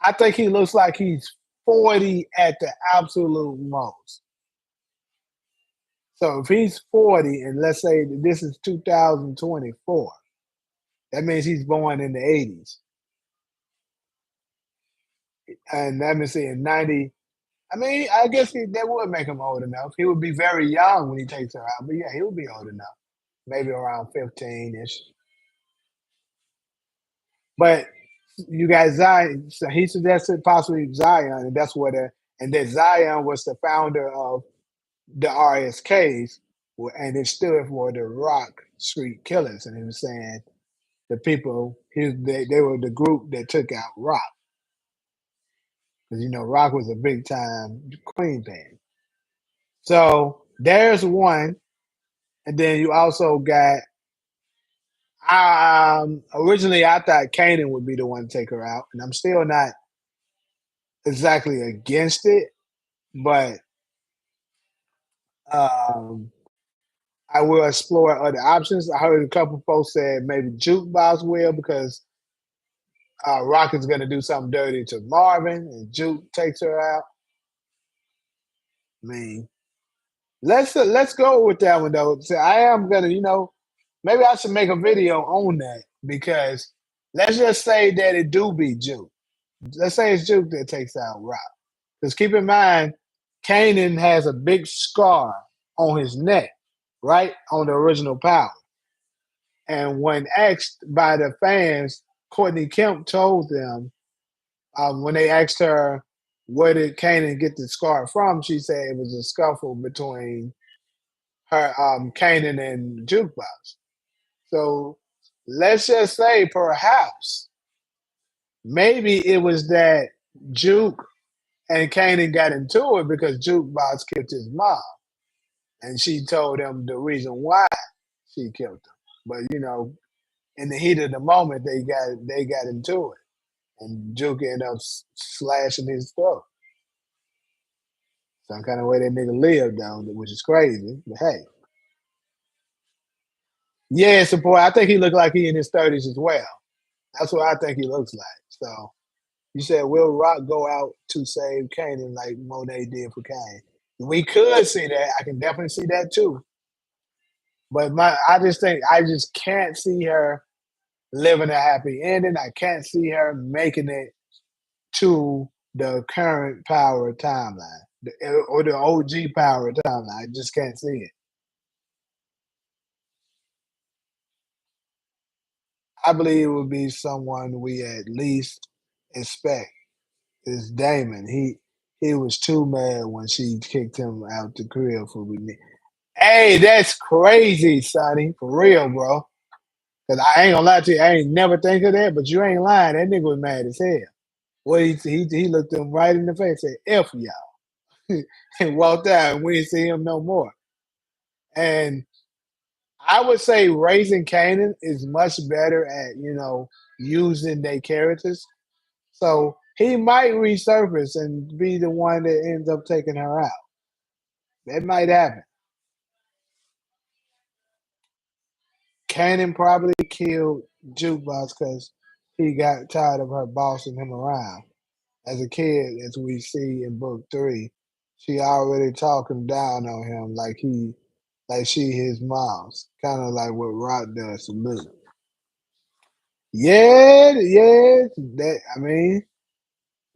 I think he looks like he's 40 at the absolute most. So if he's 40, and let's say that this is 2024, that means he's born in the 80s, and let me see, in 90. I mean, I guess that would make him old enough. He would be very young when he takes her out, but yeah, he would be old enough, maybe around 15 ish. But you got Zion. So he suggested possibly Zion, and that's what. And that Zion was the founder of the RSKs, and it stood for the Rock street killers, and he was saying the people they were the group that took out Rock because Rock was a big time Queen fan. So there's one, and then you also got. Originally, I thought Kanan would be the one to take her out, and I'm still not exactly against it, but um, I will explore other options. I heard a couple folks said maybe Jukebox will because Rock is going to do something dirty to Marvin, and Juke takes her out. I mean, let's go with that one though. So I am gonna, maybe I should make a video on that because let's just say that it do be Juke. Let's say it's Juke that takes out Rock. Because keep in mind, Kanan has a big scar on his neck, right? On the original Power. And when asked by the fans, Courtney Kemp told them when they asked her where did Kanan get the scar from, she said it was a scuffle between her Kanan and Jukebox. So let's just say perhaps maybe it was that Juke and Kanan got into it because Jukebox killed his mom, and she told him the reason why she killed him. But in the heat of the moment, they got into it, and Juke ended up slashing his throat. Some kind of way that nigga lived though, which is crazy. But hey, yeah, support. I think he looked like he in his 30s as well. That's what I think he looks like. So you said, will Rock go out to save Kanan like Monet did for Kane? We could see that. I can definitely see that too. But I just can't see her living a happy ending. I can't see her making it to the current Power timeline or the OG Power timeline. I just can't see it. I believe it would be someone we at least expect is Damon. He was too mad when she kicked him out the crib for me. Hey, that's crazy, Sonny. For real, bro. Cause I ain't gonna lie to you, I ain't never think of that, but you ain't lying. That nigga was mad as hell. Well, he looked him right in the face, and said "F y'all," and walked out, and we didn't see him no more. And I would say Raising Kanan is much better at using their characters. So he might resurface and be the one that ends up taking her out. That might happen. Kanan probably killed Jukebox because he got tired of her bossing him around. As a kid, as we see in book 3, she already talking down on him like she his mom's, kind of like what Rock does to Luke. Yeah, yeah, that I mean,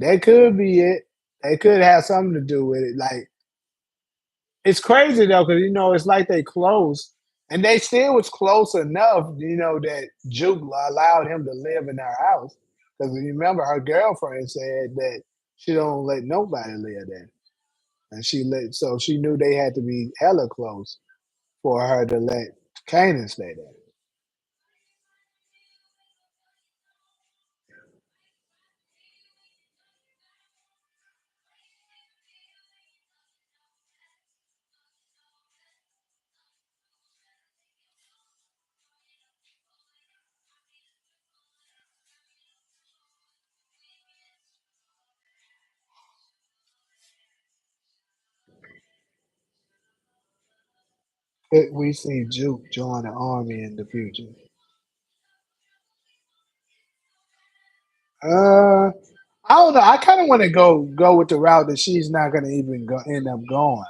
that could be it. They could have something to do with it. Like it's crazy though, because it's like they close, and they still was close enough, that Juke allowed him to live in our house. Because you remember, her girlfriend said that she don't let nobody live there, and so she knew they had to be hella close for her to let Kanan stay there. Could we see Juke join the army in the future? Uh, I don't know. I kind of want to go with the route that she's not going to even end up going.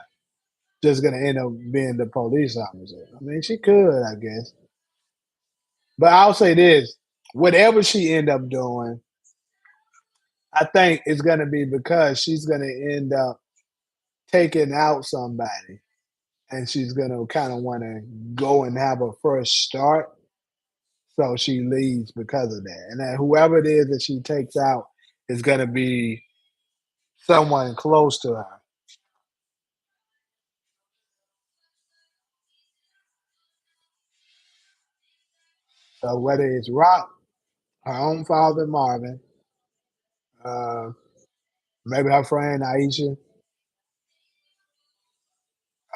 Just going to end up being the police officer. I mean, she could, I guess. But I'll say this: whatever she end up doing, I think it's going to be because she's going to end up taking out somebody, and she's going to kind of want to go and have a fresh start. So she leaves because of that. And then whoever it is that she takes out is going to be someone close to her. So whether it's Rock, her own father Marvin, uh, maybe her friend Aisha,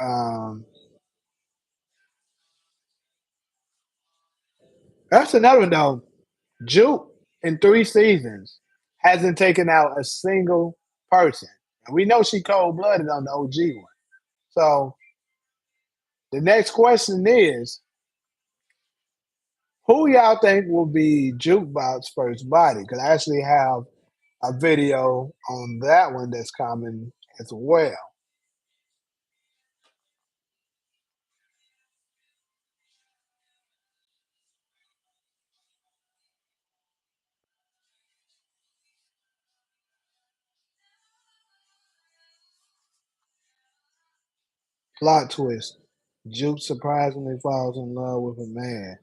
um, that's another one though. Juke in 3 seasons hasn't taken out a single person. And we know she cold blooded on the OG one. So the next question is, who y'all think will be Jukebox first body? Because I actually have a video on that one that's coming as well. Plot twist. Juke surprisingly falls in love with a man.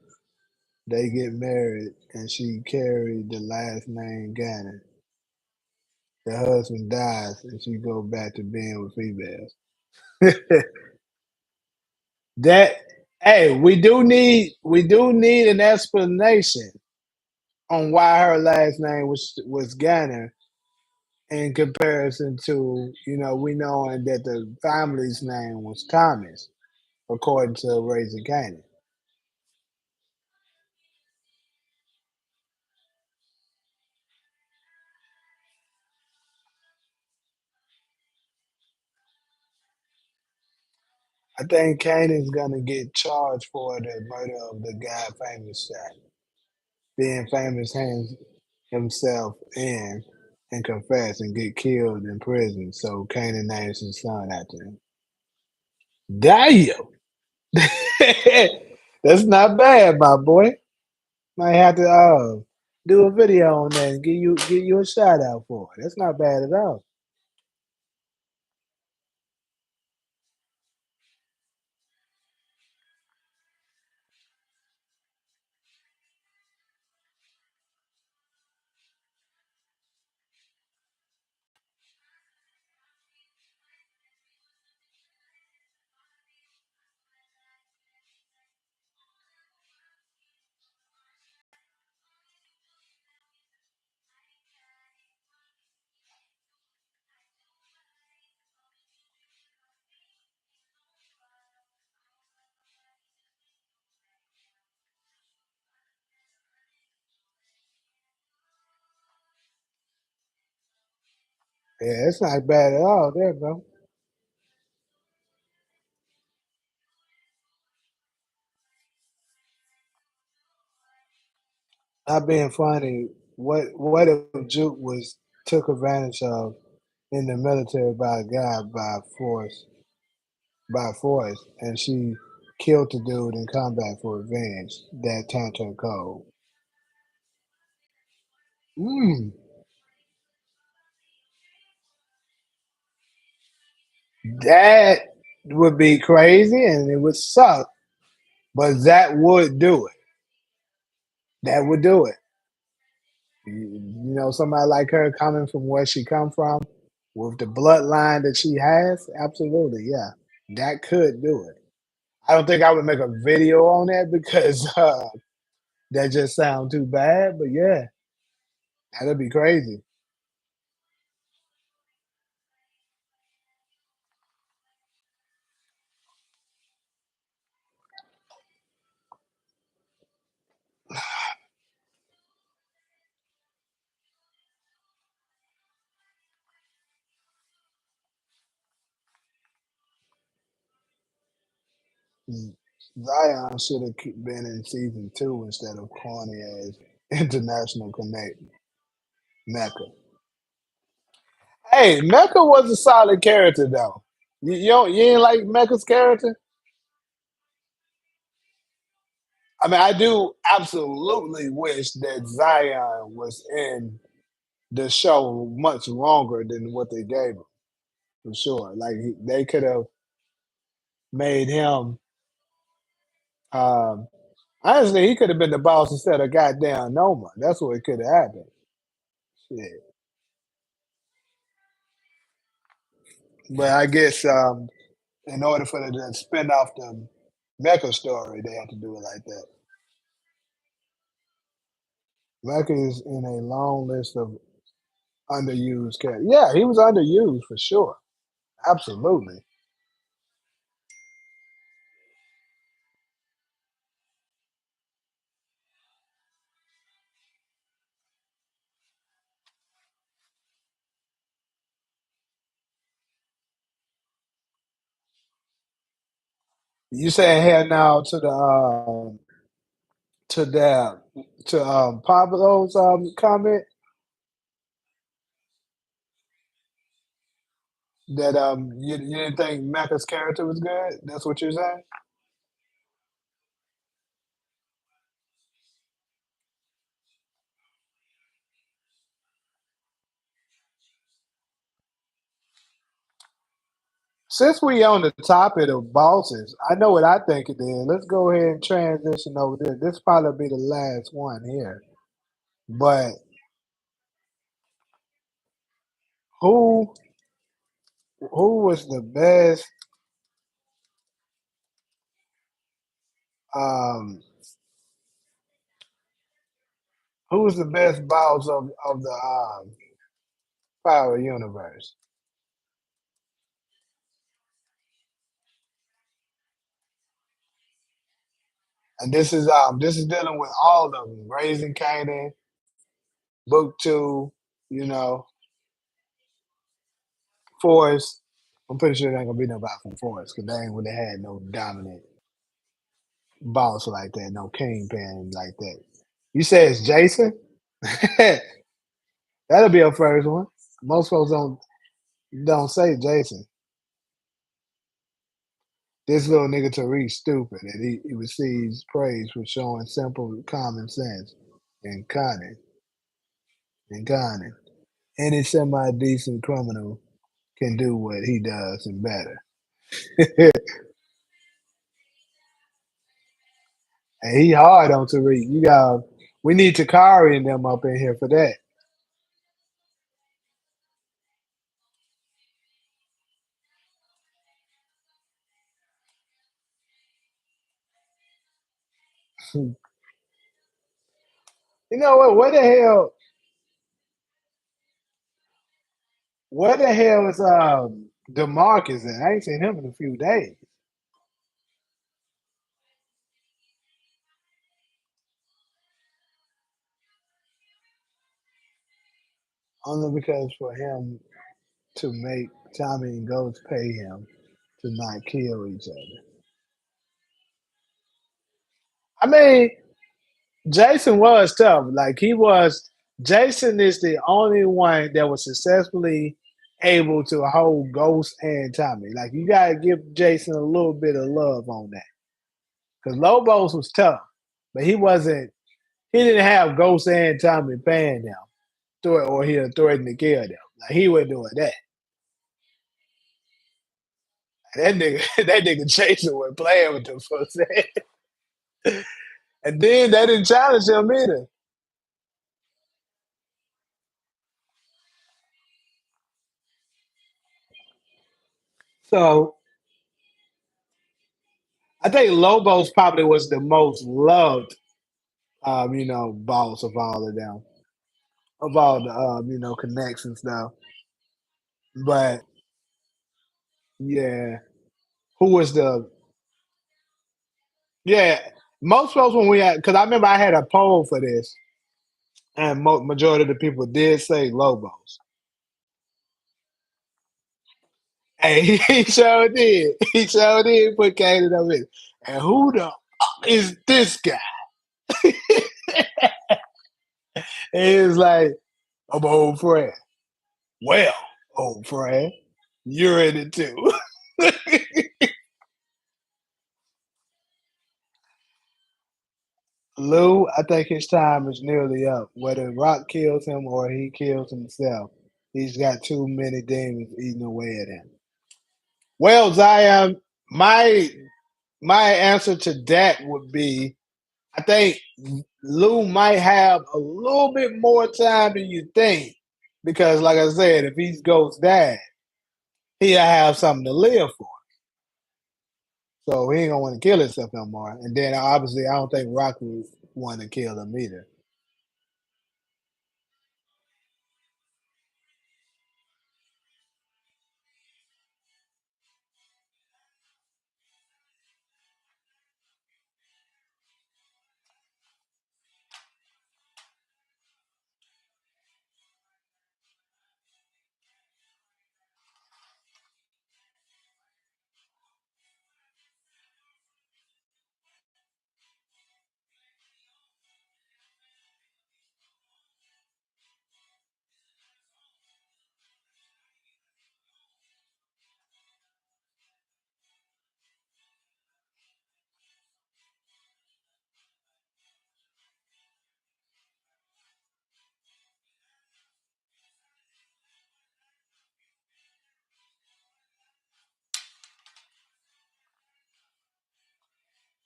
They get married and she carried the last name Gannon. The husband dies and she go back to being with females. That hey, we do need an explanation on why her last name was Gannon in comparison to, we knowing that the family's name was Thomas, according to Raising Canaan. I think Canaan's gonna get charged for the murder of the guy famous shot. Being famous hands himself in and confess and get killed in prison. So Canaan names his son after him. Damn! That's not bad, my boy. Might have to do a video on that and give you a shout out for it. That's not bad at all. Yeah, it's not bad at all there, bro. Not being funny, what if Juke was took advantage of in the military by a guy by force, and she killed the dude in combat for revenge that turned her cold. Mm, that would be crazy and it would suck, but that would do it. That would do it. Somebody like her coming from where she come from, with the bloodline that she has, absolutely, yeah, that could do it. I don't think I would make a video on that because that just sounds too bad. But yeah, that'd be crazy. Zion should have been in season 2 instead of corny as International Connect Mecca. Hey, Mecca was a solid character though. You ain't like Mecca's character? I mean, I do absolutely wish that Zion was in the show much longer than what they gave him, for sure. Like they could have made him. Um, Honestly, he could have been the boss instead of goddamn Noma. That's what could have happened. Shit. But I guess in order for them to spin off the Mecca story, they have to do it like that. Mecca is in a long list of underused characters. Yeah, he was underused for sure. Absolutely. You saying here now to the to Pablo's comment that you didn't think Mecca's character was good? That's what you're saying? Since we on the topic of bosses, I know what I think it is. Let's go ahead and transition over there. This probably be the last one here. But who who was the best um who was the best boss of the Power Universe? And this is dealing with all of them. Raising Canaan, Book Two, you know, Forest. I'm pretty sure there ain't gonna be nobody from Forest because they ain't really had no dominant boss like that, no kingpin like that. You say it's Jason? That'll be a first one. Most folks don't say Jason. This little nigga Tariq stupid, and he receives praise for showing simple common sense and cunning. Any semi decent criminal can do what he does and better. And he hard on Tariq. We need Takari and them up in here for that. You know what? Where the hell is Demarcus at? I ain't seen him in a few days. Only because for him to make Tommy and Ghost pay him to not kill each other. I mean, Jason was tough. Jason is the only one that was successfully able to hold Ghost and Tommy. Like you gotta give Jason a little bit of love on that. Because Lobos was tough, but he didn't have Ghost and Tommy paying them or he threatened to kill them. Like he wasn't doing that. That nigga, that nigga Jason was playing with them for a second. And then they didn't challenge him either. So I think Lobos probably was the most loved, boss of all of them, of all the, connects and stuff. But yeah, who was the, yeah, most folks when we had, because I remember I had a poll for this, and majority of the people did say Lobos. And he sure did. He sure did put Kanan up in. And who the fuck is this guy? And he was like, I'm an old friend. Well, old friend, you're in it too. Lou, I think his time is nearly up. Whether Rock kills him or he kills himself, he's got too many demons eating away at him. Well, Zion, my my answer to that would be I think Lou might have a little bit more time than you think. Because like I said, if he goes dad, he'll have something to live for. So he ain't gonna want to kill himself no more. And then obviously I don't think Rock would want to kill him either.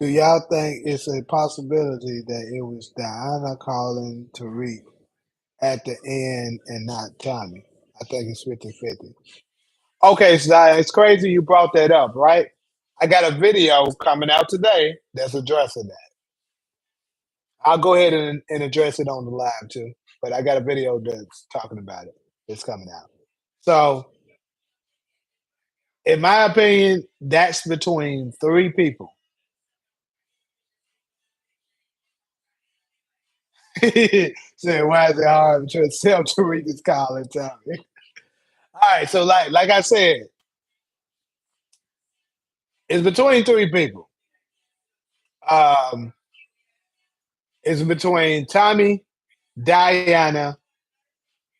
Do y'all think it's a possibility that it was Diana calling Tariq at the end and not Tommy? I think it's 50-50. Okay, so it's crazy you brought that up, right? I got a video coming out today that's addressing that. I'll go ahead and address it on the live too, but I got a video that's talking about it. It's coming out. So, in my opinion, that's between three people. Said, why is it hard to accept Tariq's call and tell me? All right, so like I said, it's between three people. Um, it's between Tommy, Diana,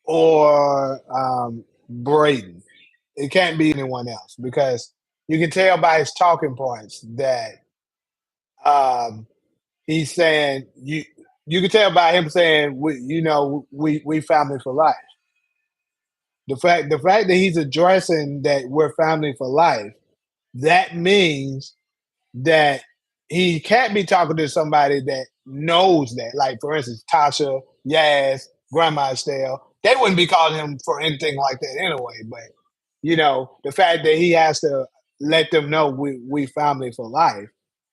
or Braden. It can't be anyone else because you can tell by his talking points that um, he's saying you. You can tell by him saying, we family for life." The fact that he's addressing that we're family for life, that means that he can't be talking to somebody that knows that. Like for instance, Tasha, Yaz, Grandma Estelle, they wouldn't be calling him for anything like that anyway. But the fact that he has to let them know we family for life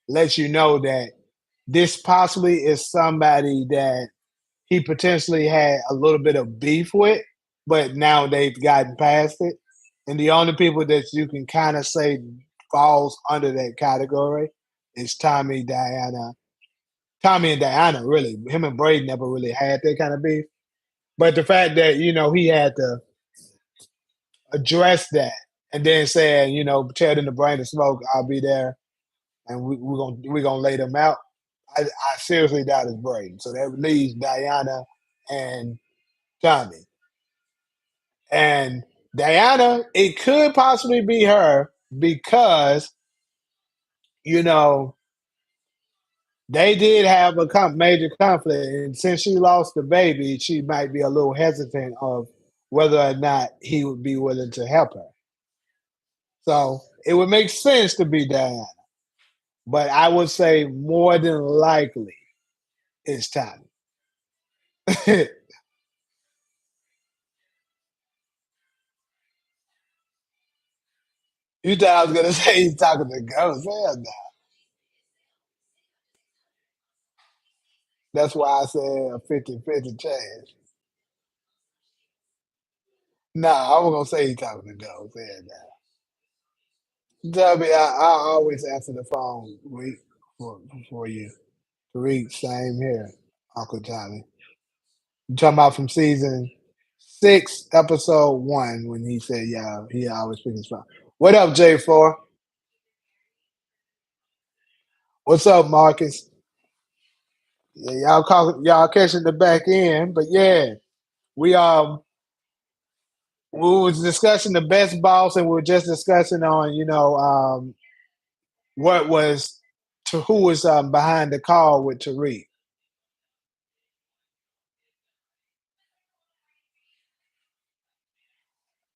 lets you know that this possibly is somebody that he potentially had a little bit of beef with, but now they've gotten past it. And the only people that you can kind of say falls under that category is Tommy and Diana, really. Him and Braden never really had that kind of beef. But the fact that, he had to address that and then saying, tell them to bring the smoke, I'll be there and we're gonna lay them out. I seriously doubt it's Braden. So that leaves Diana and Tommy. And Diana, it could possibly be her because, you know, they did have a major conflict. And since she lost the baby, she might be a little hesitant of whether or not he would be willing to help her. So it would make sense to be Diana. But I would say more than likely it's Tommy. You thought I was going to say he's talking to ghosts. Hell no. That's why I said a 50-50 chance. Nah, I was gonna say he talking to ghosts. Yeah, nah. Tell me, I always answer the phone for you. Tariq, same here, Uncle Johnny. You talking about from season 6, episode 1, when he said, yeah, he always pick his phone. What up, J4? What's up, Marcus? Yeah, y'all catching the back end, but yeah, we we was discussing the best boss, and we were just discussing on what was to who was behind the call with Tariq.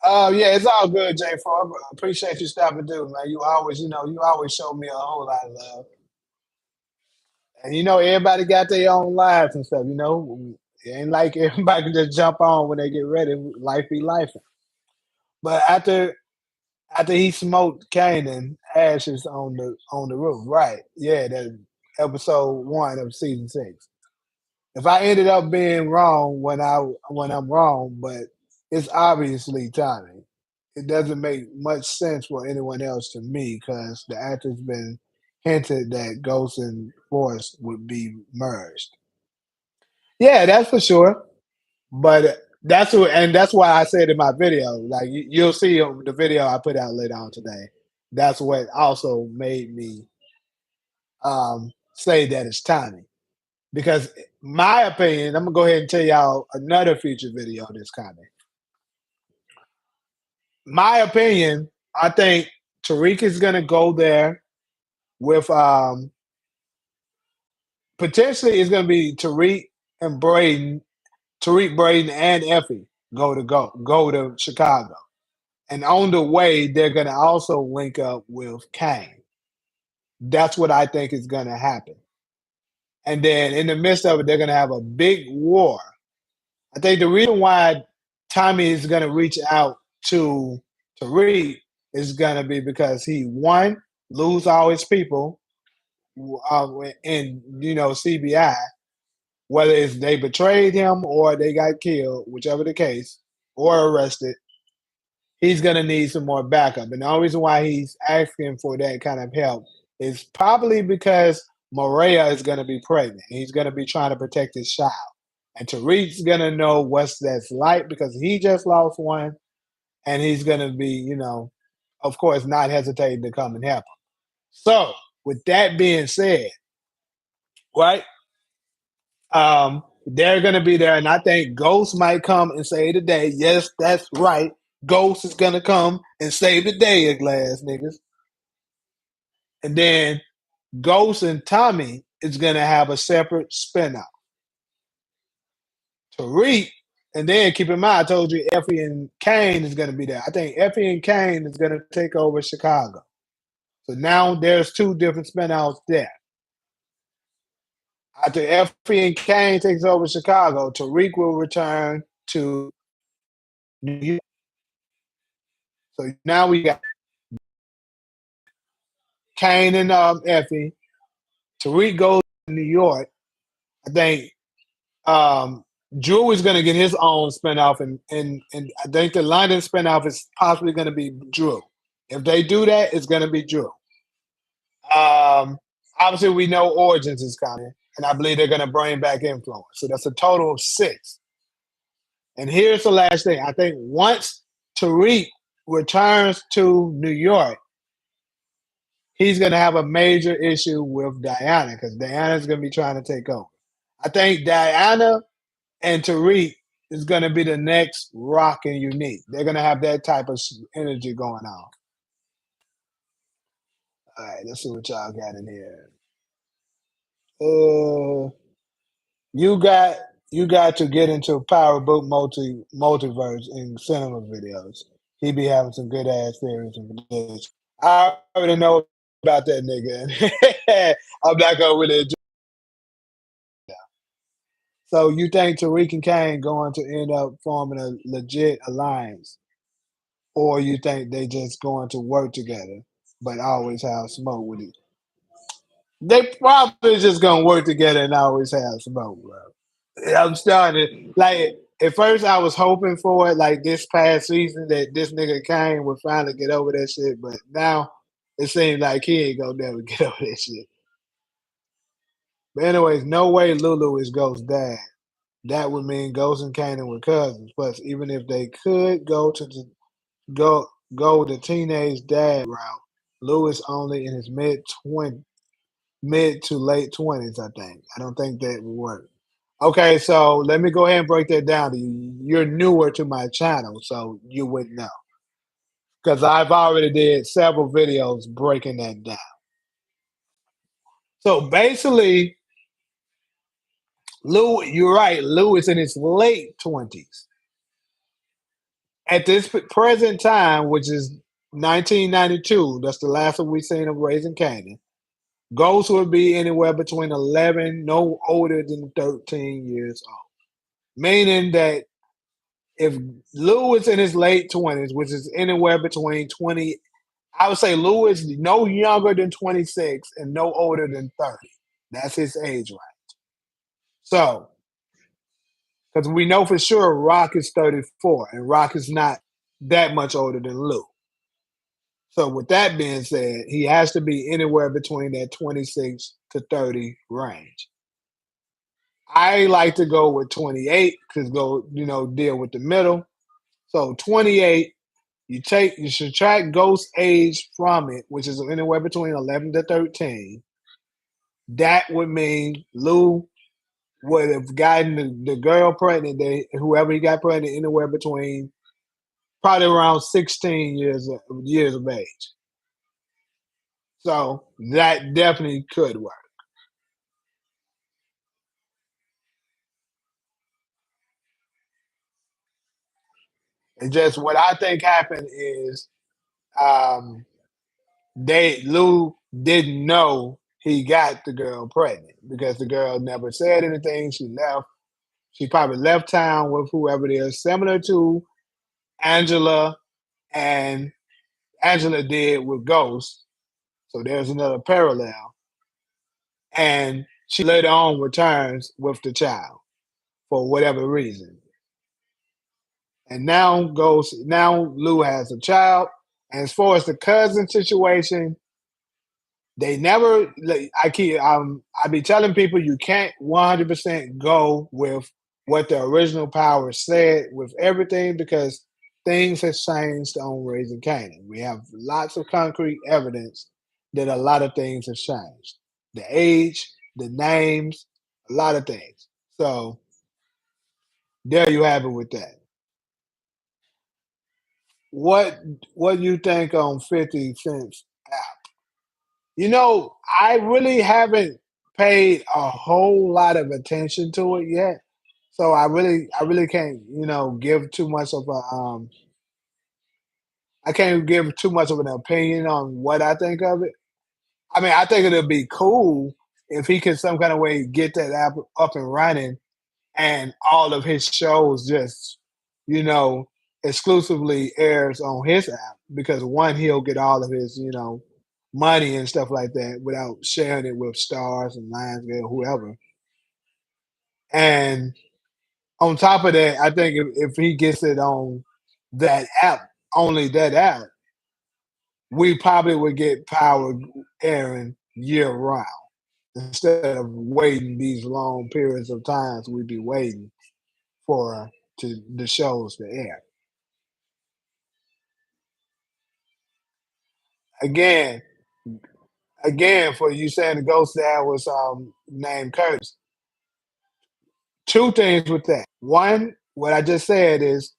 Yeah, it's all good, J4. Appreciate you stopping through, man. You always show me a whole lot of love. And everybody got their own lives and stuff, It ain't like everybody can just jump on when they get ready. Life be life. But after he smoked Kanan ashes on the roof, right? Yeah, that episode 1 of season 6. If I ended up being wrong when I'm wrong, but it's obviously timing. It doesn't make much sense for anyone else to me because the actor's been hinted that Ghost and Force would be merged. Yeah, that's for sure. But that's why I said in my video, like you'll see the video I put out later on today. That's what also made me say that it's timing. Because my opinion, I'm gonna go ahead and tell y'all another future video that's coming. My opinion, I think Tariq is gonna go there with potentially it's gonna be Tariq and Braden, Tariq, Braden, and Effie go to Chicago. And on the way, they're gonna also link up with Kane. That's what I think is going to happen. And then in the midst of it, they're going to have a big war. I think the reason why Tommy is going to reach out to Tariq is going to be because he one lose all his people in CBI, whether it's they betrayed him or they got killed, whichever the case, or arrested. He's going to need some more backup, and the only reason why he's asking for that kind of help is probably because Maria is going to be pregnant. He's going to be trying to protect his child. And Tariq's gonna know what's that's like because he just lost one, and he's gonna be, of course, not hesitating to come and help him. So, with that being said, right, they're gonna be there, and I think Ghost might come and save the day. Yes, that's right. Ghost is gonna come and save the day, glass niggas. And then Ghost and Tommy is gonna have a separate spinoff. Tariq, and then keep in mind, I told you Effie and Kane is going to be there. I think Effie and Kane is going to take over Chicago. So now there's two different spinouts there. After Effie and Kane takes over Chicago, Tariq will return to New York. So now we got Kane and Effie. Tariq goes to New York. I think Drew is going to get his own spinoff, and I think the London spinoff is possibly going to be Drew. If they do that, it's going to be Drew. Um, Obviously, we know Origins is coming, and I believe they're going to bring back Influence. So that's a total of 6. And here's the last thing. I think once Tariq returns to New York, he's going to have a major issue with Diana because Diana's going to be trying to take over. I think Diana and Tariq is going to be the next Rock and Unique. They're going to have that type of energy going on. All right, let's see what y'all got in here. Uh, you got you got to get into Power Book multiverse in cinema videos. He be having some good ass theories and predictions. I already know about that nigga. I'm not gonna really enjoy that. So you think Tariq and Kane going to end up forming a legit alliance, or you think they just going to work together, but always have smoke with it? They probably just gonna work together and always have smoke, bro. I'm starting like at first I was hoping for it like this past season that this nigga Kane would finally get over that shit, but now it seems like he ain't gonna never get over that shit. But anyways, no way Lulu is Ghost's dad. That would mean Ghost and Kanan were cousins. Plus, even if they could go go the teenage dad route, Lou is only in his mid to late 20s, I think. I don't think that would work. Okay, so let me go ahead and break that down to you. You're newer to my channel, so you wouldn't know. Because I've already did several videos breaking that down. So basically, Lou, you're right. Lou is in his late 20s. At this present time, which is 1992, that's the last one we've seen of Raising Canaan, Ghost would be anywhere between 11, no older than 13 years old. Meaning that if Lou is in his late 20s, which is anywhere between 20, I would say Lou is no younger than 26 and no older than 30. That's his age range. So, because we know for sure Rock is 34 and Rock is not that much older than Lou. So, with that being said, he has to be anywhere between that 26 to 30 range. I like to go with 28 because deal with the middle. So 28, you subtract Ghost age from it, which is anywhere between 11 to 13. That would mean Lou would have gotten the girl pregnant, whoever he got pregnant, anywhere between probably around 16 years of age. So that definitely could work. And just what I think happened is um, Lou didn't know he got the girl pregnant because the girl never said anything. She left. She probably left town with whoever it is, similar to Angela and Angela did with Ghost. So there's another parallel. And she later on returns with the child for whatever reason. And now Lou has a child. And as far as the cousin situation, they never like I be telling people you can't 100% go with what the original power said with everything because things have changed on Raising Canaan. We have lots of concrete evidence that a lot of things have changed. The age, the names, a lot of things. So there you have it with that. What what do you think on 50 cents? You know, I really haven't paid a whole lot of attention to it yet. So I really can't, give too much of a I can't give too much of an opinion on what I think of it. I mean, I think it'd be cool if he could some kind of way get that app up and running and all of his shows just, you know, exclusively airs on his app because one, he'll get all of his, money and stuff like that without sharing it with Stars and Lionsgate or whoever. And on top of that, I think if he gets it on that app, only that app, we probably would get Power airing year round instead of waiting these long periods of times. We'd be waiting for the shows to air. Again, again, for you saying the ghost dad was named Curtis. Two things with that. One, what I just said is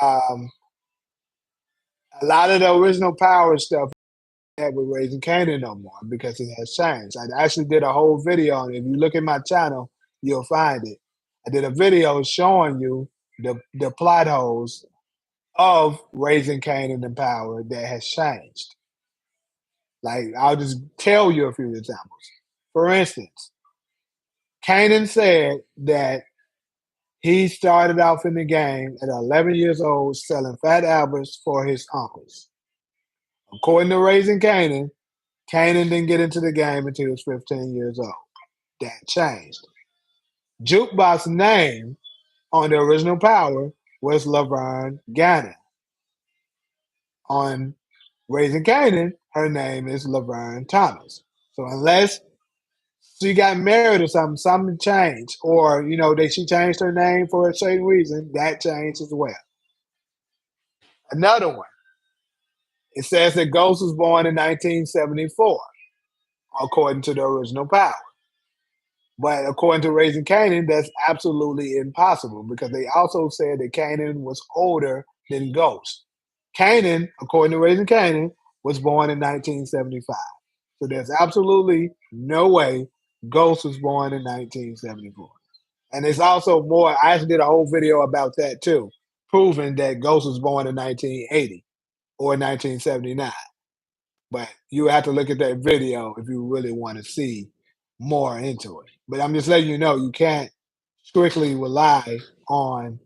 um, a lot of the original Power stuff that with Raising Canaan no more because it has changed. I actually did a whole video on it. If you look at my channel, you'll find it. I did a video showing you the plot holes of Raising Canaan and Power that has changed. Like I'll just tell you a few examples. For instance, Kanan said that he started off in the game at 11 years old selling Fat Alberts for his uncles. According to Raising Canaan, Kanan didn't get into the game until he was 15 years old. That changed. Jukebox's name on the original Power was Laverne Gannon. On Raising Canaan, her name is Laverne Thomas. So unless she got married or something changed, or she changed her name for a certain reason, that changed as well. Another one. It says that Ghost was born in 1974, according to the original Power. But according to Raising Canaan, that's absolutely impossible because they also said that Canaan was older than Ghost. Canaan, according to Raising Canaan, was born in 1975. So there's absolutely no way Ghost was born in 1974. And there's also more. I actually did a whole video about that too, proving that Ghost was born in 1980 or 1979. But you have to look at that video if you really want to see more into it. But I'm just letting you know you can't strictly rely on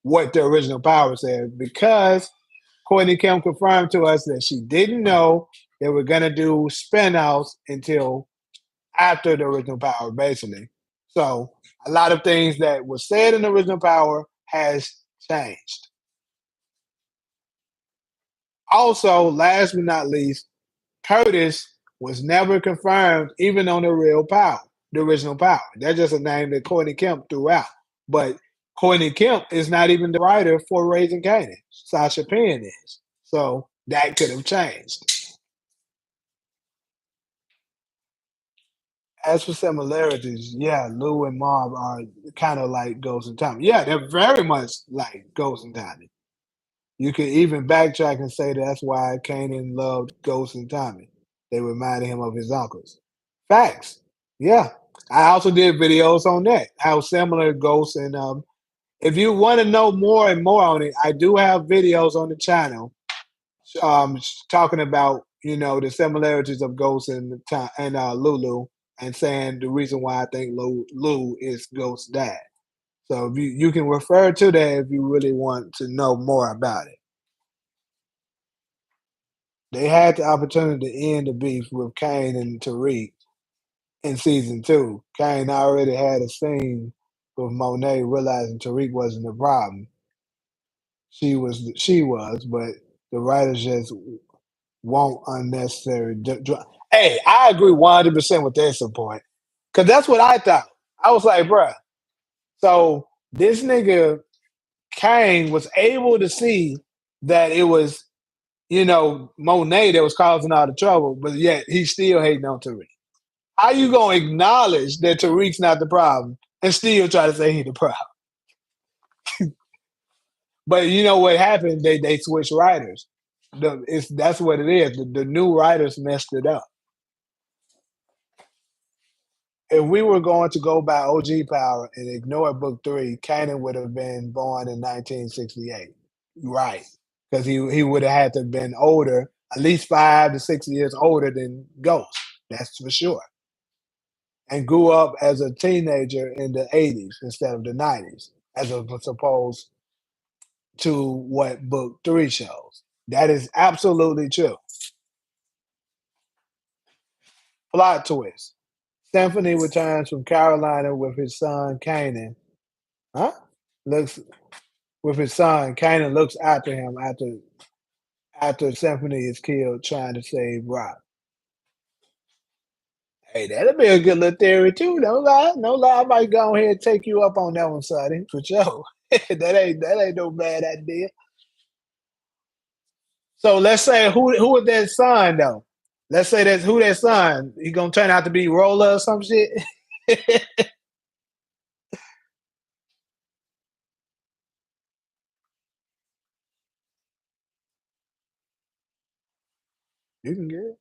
what the original Power said because Courtney Kim confirmed to us that she didn't know they were going to do spin-offs until after the original Power, basically. So a lot of things that were said in the original Power has changed. Also, last but not least, Curtis was never confirmed, even on the real Power, the original Power. That's just a name that Courtney Kemp threw out. But Courtney Kemp is not even the writer for Raising Canaan. Sasha Penn is. So that could have changed. As for similarities, yeah, Lou and Marv are kind of like Ghost and Tommy. Yeah, they're very much like Ghost and Tommy. You could even backtrack and say that's why Kanan loved Ghost and Tommy. They reminded him of his uncles. Facts. Yeah. I also did videos on that, how similar Ghost and if you want to know more and more on it, I do have videos on the channel talking about the similarities of Ghost and Lulu, and saying the reason why I think Lulu is Ghost's dad. So if you can refer to that if you really want to know more about it. They had the opportunity to end the beef with Kane and Tariq in season two. Kane already had a scene with Monet realizing Tariq wasn't the problem. She was, but the writers just want unnecessary. Hey, I agree 100% with that support because that's what I thought. I was like, bruh. So this nigga Kane was able to see that it was Monet that was causing all the trouble, but yet he's still hating on Tariq. How you gonna acknowledge that Tariq's not the problem and still try to say he's the problem? But you know what happened? They switched writers. That's what it is. The new writers messed it up. If we were going to go by OG power and ignore book three, Kanan would have been born in 1968. Right. Because he would have had to have been older, at least 5 to 6 years older than Ghost. That's for sure. And grew up as a teenager in the 80s instead of the 90s, as opposed to what book three shows. That is absolutely true. Plot twist. Symphony returns from Carolina with his son Kanan. Huh? Looks with his son. Kanan looks after him after Symphony is killed trying to save Rock. Hey, that'll be a good little theory too. No lie, no lie. I might go ahead and take you up on that one, Sonny, for sure. that ain't no bad idea. So let's say who is that son though? Let's say that's who that son. He gonna turn out to be Roller or some shit. You can get it.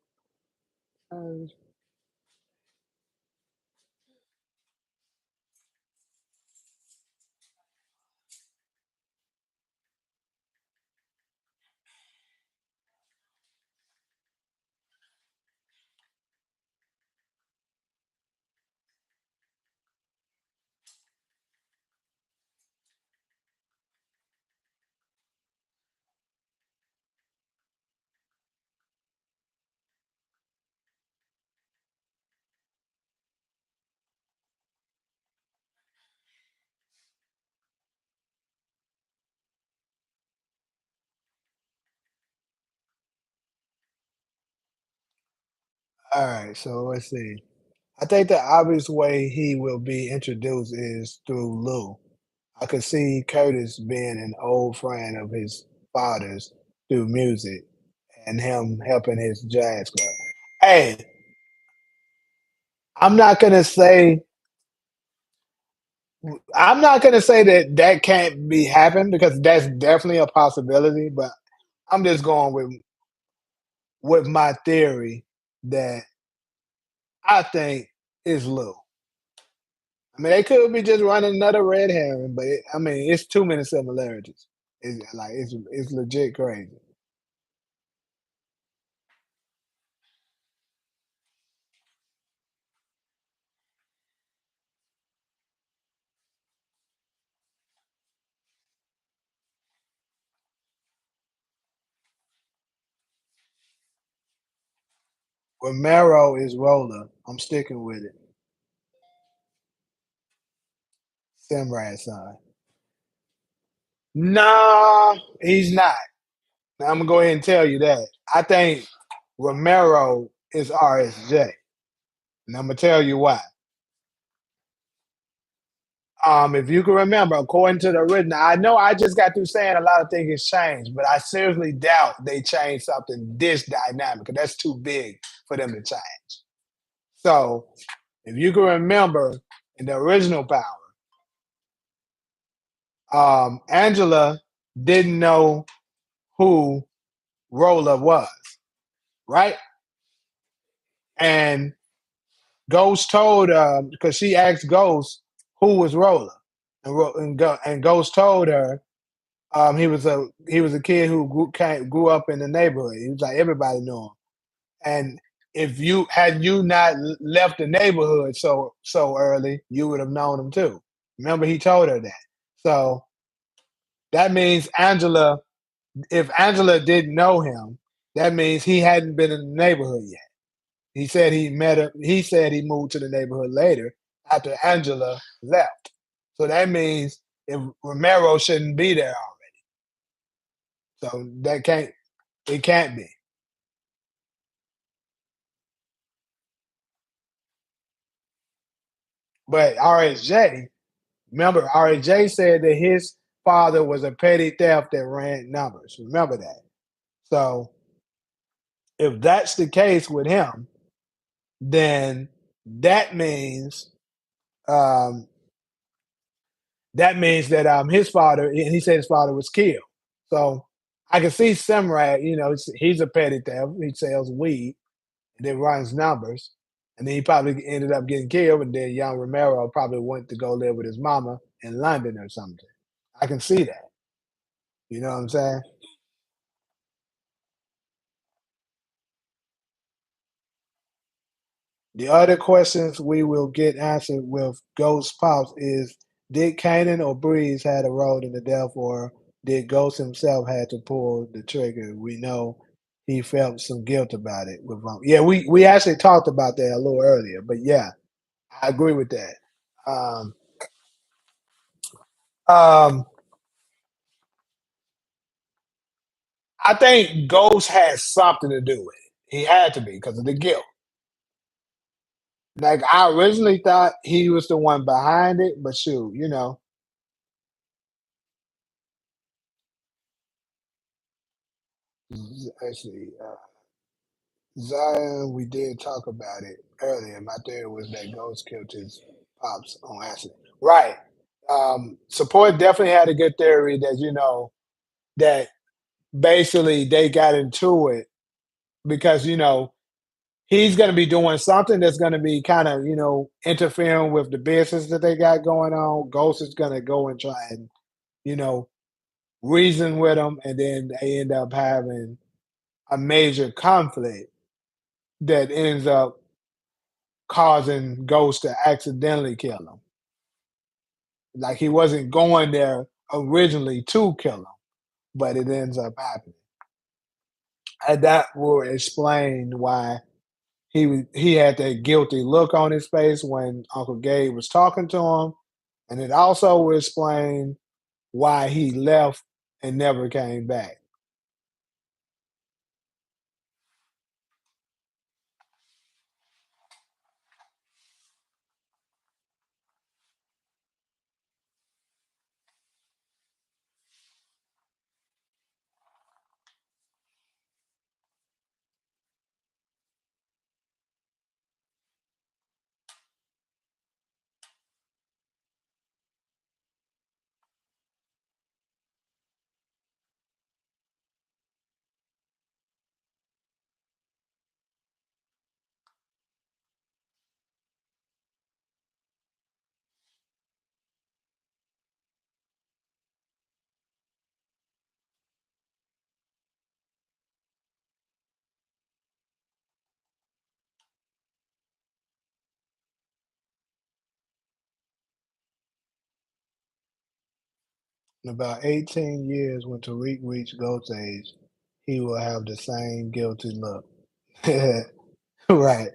All right, so let's see. I think the obvious way he will be introduced is through Lou. I could see Curtis being an old friend of his father's through music and him helping his jazz club. Hey, I'm not gonna say I'm not gonna say that that can't be happen because that's definitely a possibility. But I'm just going with my theory that I think is Lou. I mean, they could be just running another red herring, but I mean, it's too many similarities. It's legit crazy. Romero is Roller. I'm sticking with it. Simrad's son. Nah, he's not. I'm gonna go ahead and tell you that. I think Romero is RSJ, and I'm gonna tell you why. If you can remember, according to the original, I know I just got through saying a lot of things has changed, but I seriously doubt they changed something this dynamic because that's too big for them to change. So, if you can remember in the original Power, Angela didn't know who Roller was, right? And Ghost told because she asked Ghost who was Roller, and Ghost told her he was a kid who grew up in the neighborhood. He was like everybody knew him. And if you not left the neighborhood so early, you would have known him too. Remember, he told her that. So that means Angela. If Angela didn't know him, that means he hadn't been in the neighborhood yet. He said he met her. He said he moved to the neighborhood later after Angela left. So that means if Romero shouldn't be there already. So that can't. It can't be. But RSJ, remember, RSJ said that his father was a petty theft that ran numbers. Remember that. So if that's the case with him, then that means um, that his father, and he said his father was killed. So I can see Simrad, he's a petty theft. He sells weed and then runs numbers. And then he probably ended up getting killed. And then young Romero probably went to go live with his mama in London or something. I can see that. You know what I'm saying? The other questions we will get answered with Ghost Pops is, did Kanan or Breeze had a role in the death, or did Ghost himself had to pull the trigger? We know he felt some guilt about it with yeah, we actually talked about that a little earlier, but yeah, I agree with that. Um um I think Ghost had something to do with it. He had to be because of the guilt. Like I originally thought he was the one behind it, but shoot, actually, Zion, we did talk about it earlier. My theory was that Ghost killed his pops on accident. Right. Support definitely had a good theory that, that basically they got into it because, he's going to be doing something that's going to be kind of, interfering with the business that they got going on. Ghost is going to go and try and, you know, reason with them. And then they end up having a major conflict that ends up causing Ghost to accidentally kill him. Like he wasn't going there originally to kill him, but it ends up happening. And that will explain why he had that guilty look on his face when Uncle Gabe was talking to him. And it also will explain why he left and never came back. In about 18 years, when Tariq reached Goat's age, he will have the same guilty look. Right.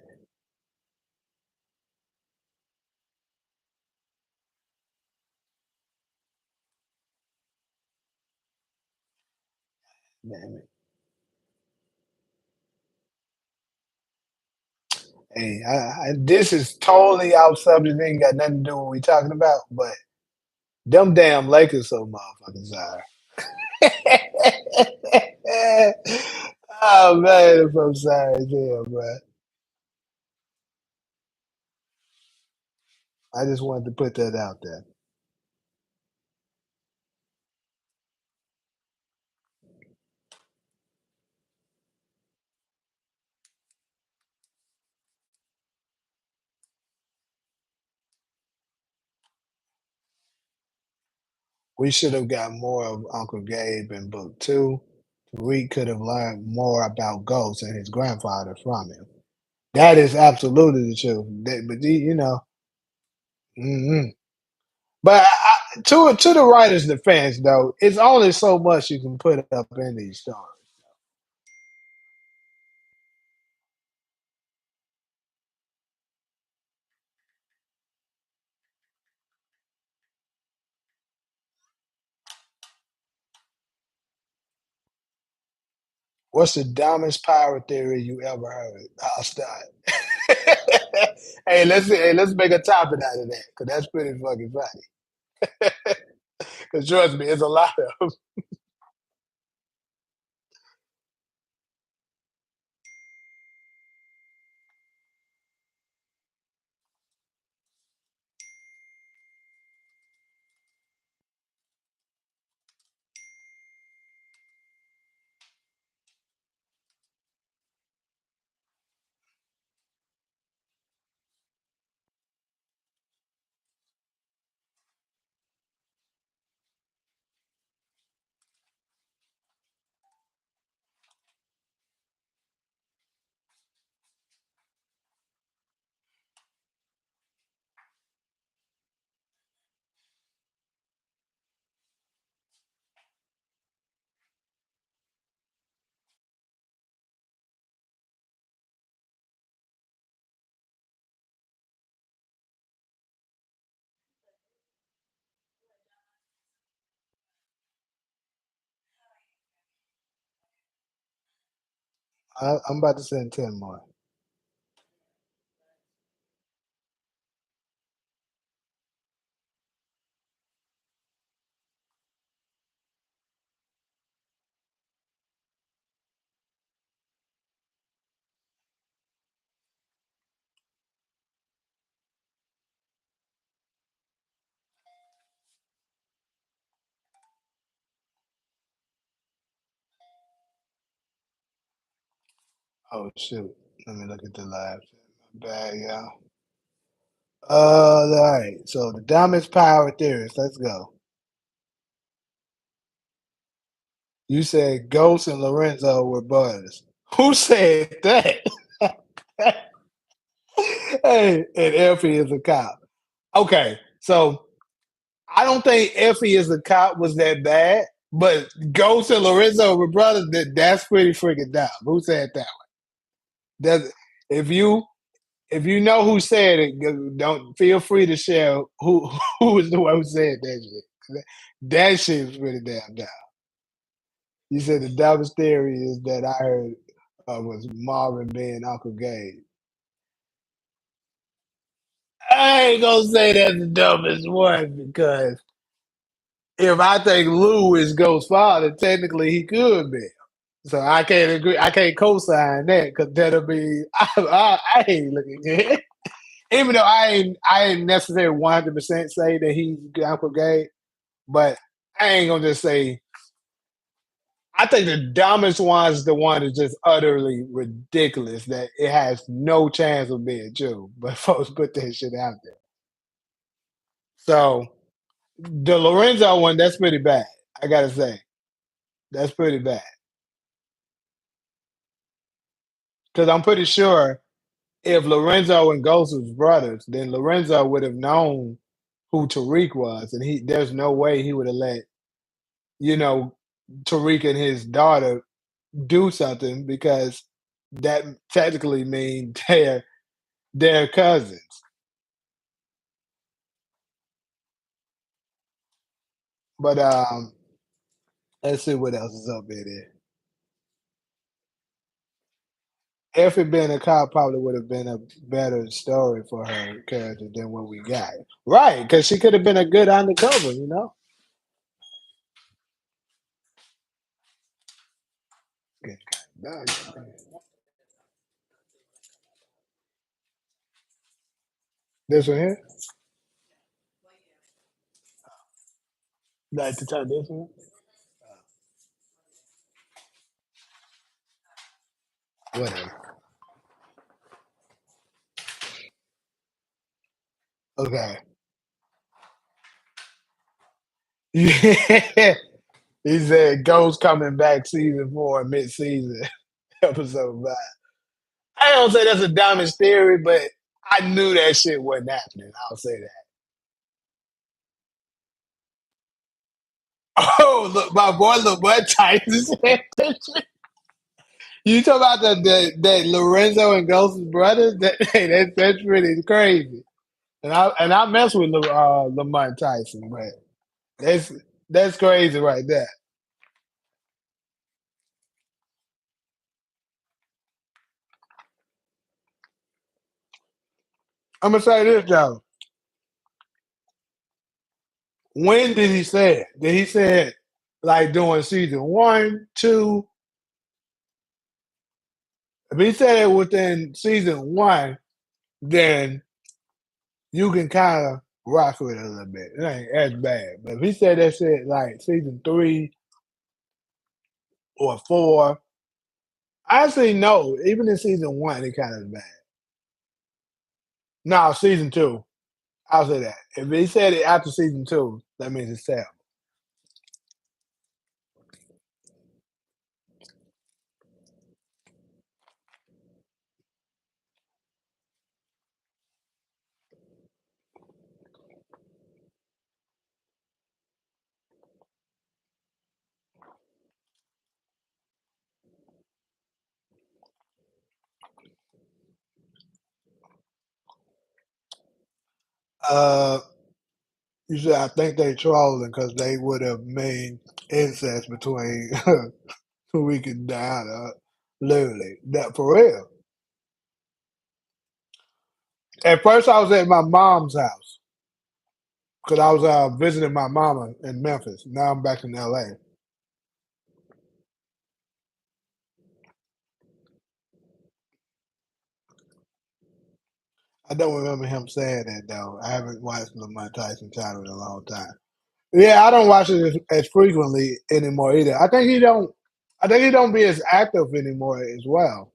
Damn it. Hey, this is totally off subject. Ain't got nothing to do with what we talking about, but them damn Lakers so motherfucking sorry. Oh man, I'm sorry as hell, bro. I just wanted to put that out there. We should have got more of Uncle Gabe in book two. Tariq could have learned more about Ghost and his grandfather from him. That is absolutely the truth. But mhm. But to the writer's defense, though, it's only so much you can put up in these stories. What's the dumbest power theory you ever heard? I'll start. Hey, let's make a topic out of that because that's pretty fucking funny. Because trust me, it's a lot of 'em. I'm about to send 10 more. Oh, shoot. Let me look at the live. My bad, y'all. All right. So the dumbest power theorist. Let's go. You said Ghost and Lorenzo were brothers. Who said that? Hey, and Effie is a cop. Okay, so I don't think Effie is a cop was that bad, but Ghost and Lorenzo were brothers. That's pretty freaking dumb. Who said that? Does if you if you know who said it, don't feel free to share who was the one who said that shit. That shit is pretty damn dumb. You said the dumbest theory is that I heard was Marvin being Uncle Gabe. I ain't gonna say that's the dumbest one because if I think Lou is Ghost's father, technically he could be. So I can't agree. I can't co-sign that because that'll be. I ain't looking at. Even though I ain't necessarily 100% say that he's Uncle Gabe, but I ain't gonna just say. I think the dumbest one is the one that's just utterly ridiculous that it has no chance of being true. But folks put that shit out there. So the Lorenzo one, that's pretty bad. I gotta say, that's pretty bad because I'm pretty sure if Lorenzo and Ghost was brothers, then Lorenzo would have known who Tariq was, and there's no way he would have let you know Tariq and his daughter do something because that technically means they're cousins. But let's see what else is up in there. If it been a cop, probably would have been a better story for her character than what we got. Right, because she could have been a good undercover, you know? Okay, this one here? Like to turn this one? Whatever. Okay. Yeah. He said Ghost coming back season 4 mid season episode 5. I don't say that's a dumbest theory, but I knew that shit wasn't happening. I'll say that. Oh, look, my boy, look, boy, Tyson said that shit. You talk about that Lorenzo and Ghost's brothers? That, hey, that's pretty crazy. And I mess with Lamont Tyson, but that's that's crazy right there. I'm gonna say this though. When did he say it? Did he say it like during season 1, 2? If he said it within season 1, then you can kind of rock with it a little bit. It ain't as bad. But if he said that shit like season 3 or 4, actually no. Even in season 1, it kind of bad. No, season 2. I'll say that. If he said it after season 2, that means it's terrible. Uh, you said I think they trolling because they would have made incest between Tariq and Diana. Literally, that for real. At first, I was at my mom's house because I was visiting my mama in Memphis. Now I'm back in LA. I don't remember him saying that though. I haven't watched Lamont Tyson channel in a long time. Yeah, I don't watch it as frequently anymore either. I think he don't. I think he don't be as active anymore as well.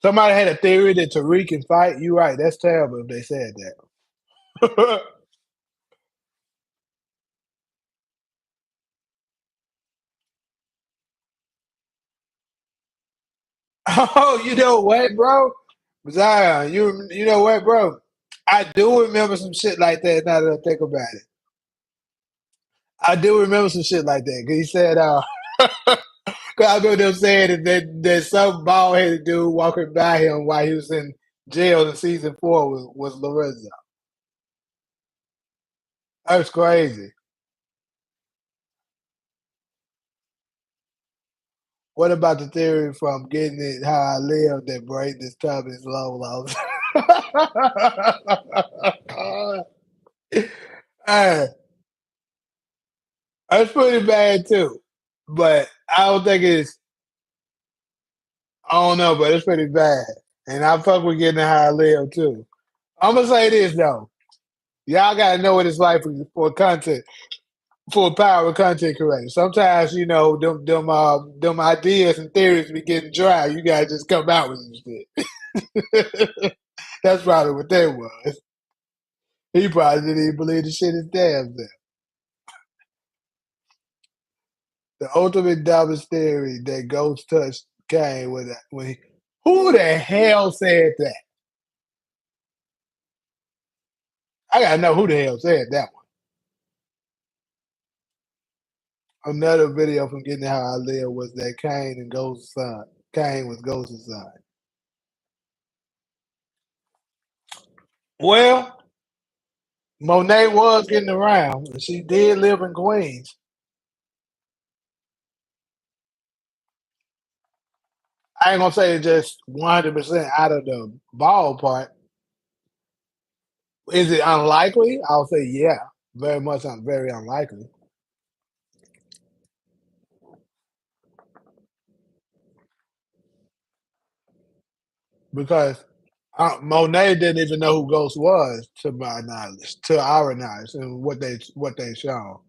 Somebody had a theory that Tariq can fight. You right. That's terrible if they said that. Oh, you know what, bro? Zion, you know what, bro? I do remember some shit like that now that I think about it. I do remember some shit like that. Cause he said, cause I remember them saying that some bald headed dude walking by him while he was in jail in season 4 was Lorenzo. That's crazy. What about the theory from getting it how I live that break this time is low lows? Hey, that's pretty bad too. But I don't think it's I don't know, but it's pretty bad. And I fuck with getting how I live too. I'm gonna say this though. Y'all gotta know what it's like for content for power content creators. Sometimes, them ideas and theories be getting dry. You gotta just come out with some shit. That's probably what that was. He probably didn't even believe the shit his damn self. The ultimate dumbest theory that Ghost touched came when he, who the hell said that? I gotta know who the hell said that one. Another video from Getting How I Live was that Kane and Ghost's son. Kane was Ghost's son. Well, Monet was getting around, and she did live in Queens. I ain't gonna say it's just 100% out of the ballpark. Is it unlikely? I'll say yeah, very much. Very unlikely because Monet didn't even know who Ghost was, to my knowledge, to our knowledge, and what they shown.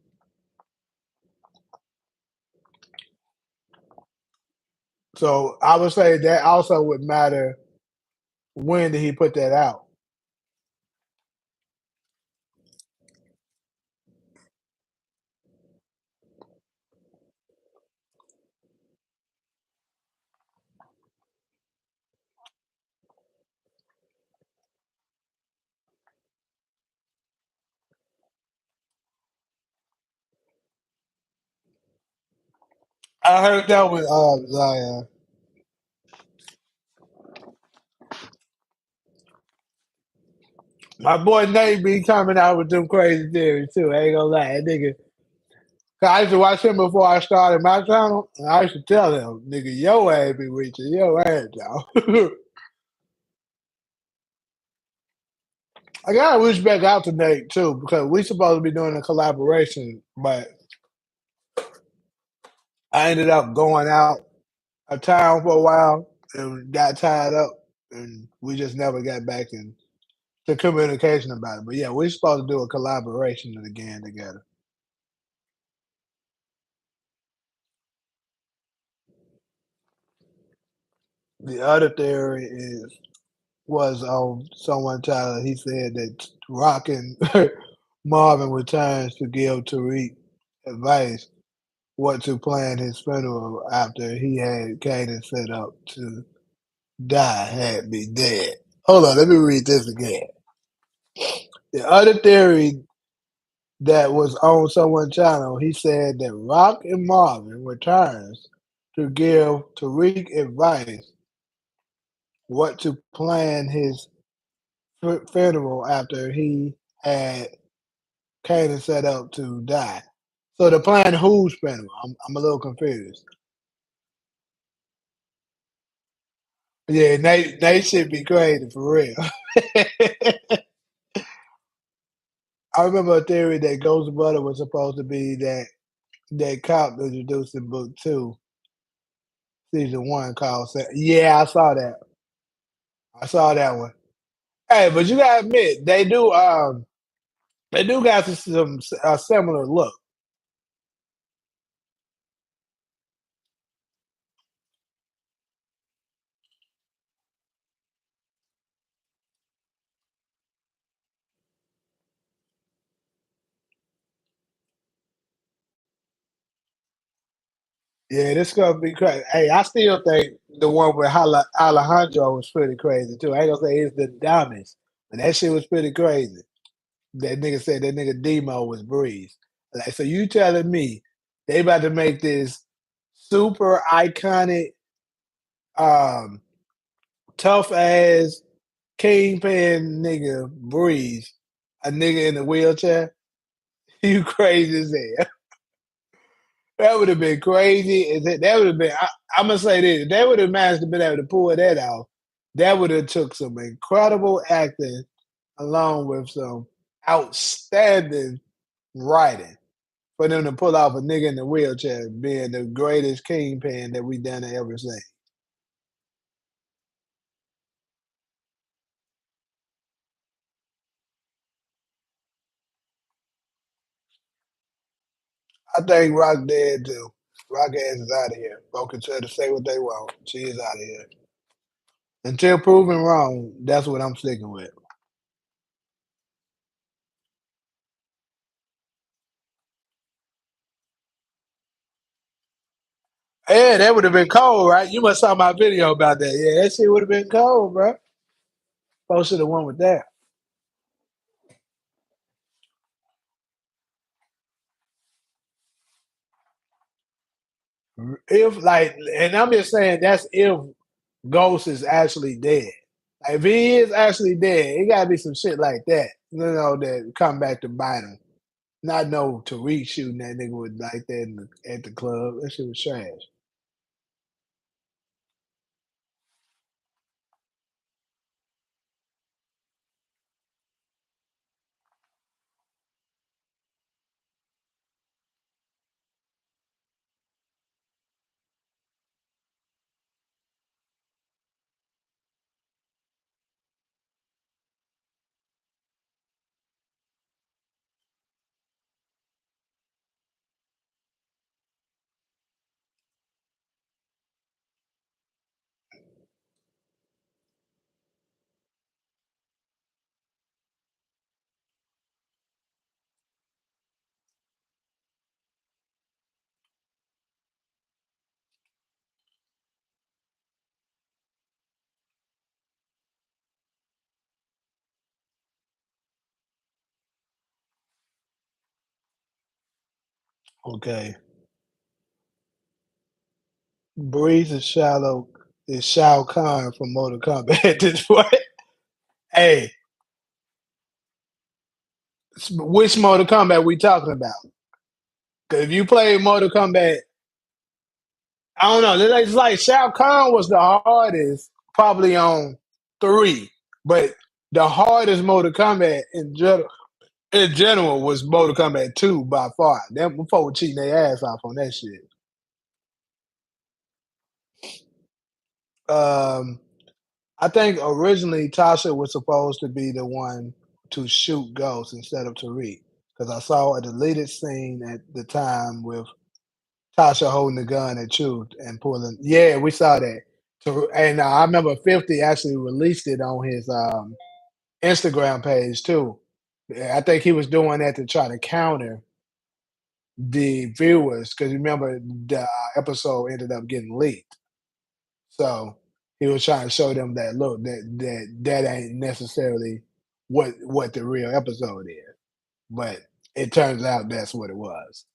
So I would say that also would matter. When did he put that out? I heard that was Zion. My boy Nate be coming out with them crazy theories too. I ain't gonna lie, that nigga. 'Cause I used to watch him before I started my channel, and I used to tell him, "Nigga, your ass be reaching your ass, y'all." I gotta reach back out to Nate too because we supposed to be doing a collaboration, but I ended up going out of town for a while and got tied up, and we just never got back into communication about it. But yeah, we're supposed to do a collaboration again together. The other theory is was on someone Tyler. He said that Rock and Marvin returns to give Tariq advice what to plan his funeral after he had Kanan set up to die had me dead. Hold on, let me read this again. The other theory that was on someone's channel, he said that Rock and Marvin returns to give Tariq advice what to plan his funeral after he had Kanan set up to die. So the plan whose funeral? I'm a little confused. Yeah, Nate should be crazy for real. I remember a theory that Ghost Brother was supposed to be that cop introduced in book two, season one called. Yeah, I saw that. I saw that one. Hey, but you gotta admit they do got some a similar look. Yeah, this gonna be crazy. Hey, I still think the one with Alejandro was pretty crazy too. I ain't gonna say it's the dumbest, but that shit was pretty crazy. That nigga said that nigga Demo was Breeze. Like, so you telling me they about to make this super iconic, um, tough ass kingpin nigga Breeze, a nigga in a wheelchair? You crazy as hell. That would have been crazy. That would have been. I'm gonna say this. If they would have managed to been able to pull that off, that would have took some incredible acting along with some outstanding writing for them to pull off a nigga in the wheelchair being the greatest kingpin that we done ever seen. I think Rock dead too. Rock ass is out of here. Folks can try to say what they want. She is out of here. Until proven wrong, that's what I'm sticking with. Yeah, that would have been cold, right? You must saw my video about that. Yeah, that shit would have been cold, bro. Folks should have won with that. If like, and I'm just saying that's if Ghost is actually dead. Like, if he is actually dead, it gotta be some shit like that, that come back to bite him. Not no Tariq shooting that nigga with like that at the club. That shit was trash. Okay. Breeze is Shao Kahn from Mortal Kombat at this point. Hey, which Mortal Kombat we talking about? 'Cause if you play Mortal Kombat, I don't know. It's like Shao Kahn was the hardest, probably on three, but the hardest Mortal Kombat in general was Mortal Kombat 2 by far. Them before were cheating their ass off on that shit. Um, I think originally Tasha was supposed to be the one to shoot Ghost instead of Tariq. Because I saw a deleted scene at the time with Tasha holding the gun at Chew and pulling. Yeah, we saw that. And I remember 50 actually released it on his Instagram page too. Yeah, I think he was doing that to try to counter the viewers because remember the episode ended up getting leaked. So he was trying to show them that look that ain't necessarily what the real episode is, but it turns out that's what it was.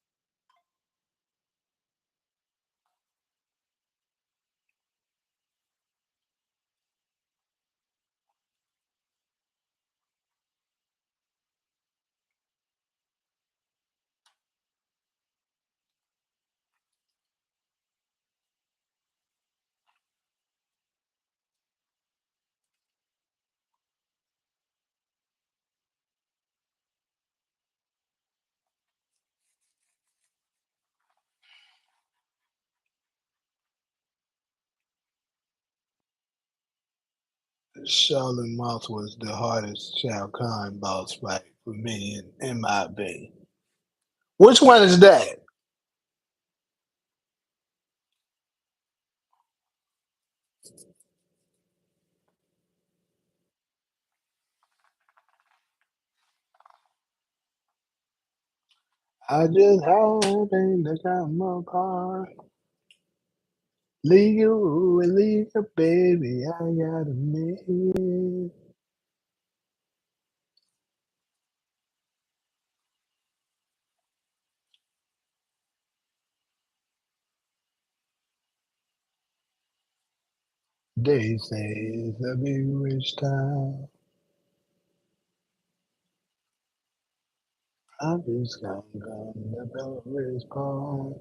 Shaolin Moss was the hardest Shao Kahn boss fight for me, in my opinion. Which one is that? I just happened to come apart. Leave you and leave your baby. I gotta miss. They say it's a big rich town. I just come from the Beller's Palm.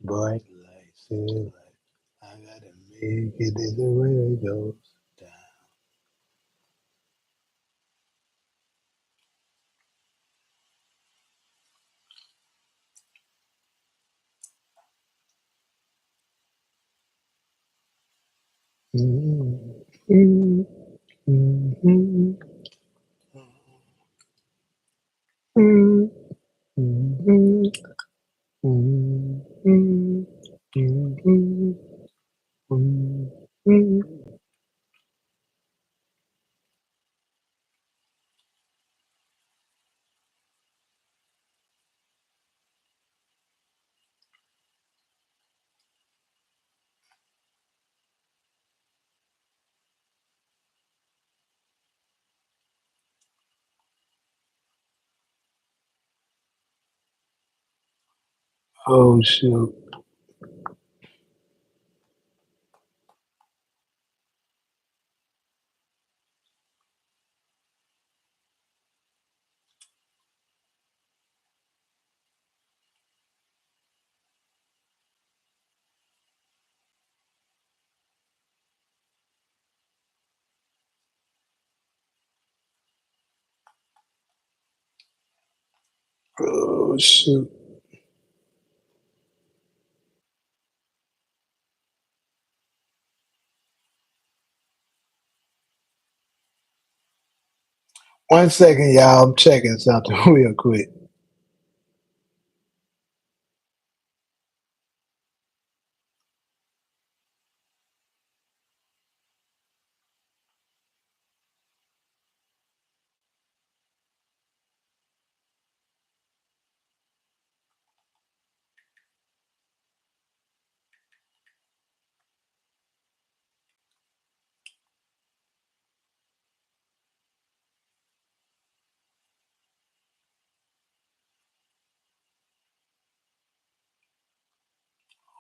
Bright lights, city lights. I gotta make it as the rain goes down. Mm-hmm. Mm-hmm. Mm-hmm. Mm-hmm. Mm-hmm. Mm-hmm. Mm-hmm. Oh shoot. 哦，shoot. 1 second, y'all. I'm checking something real quick.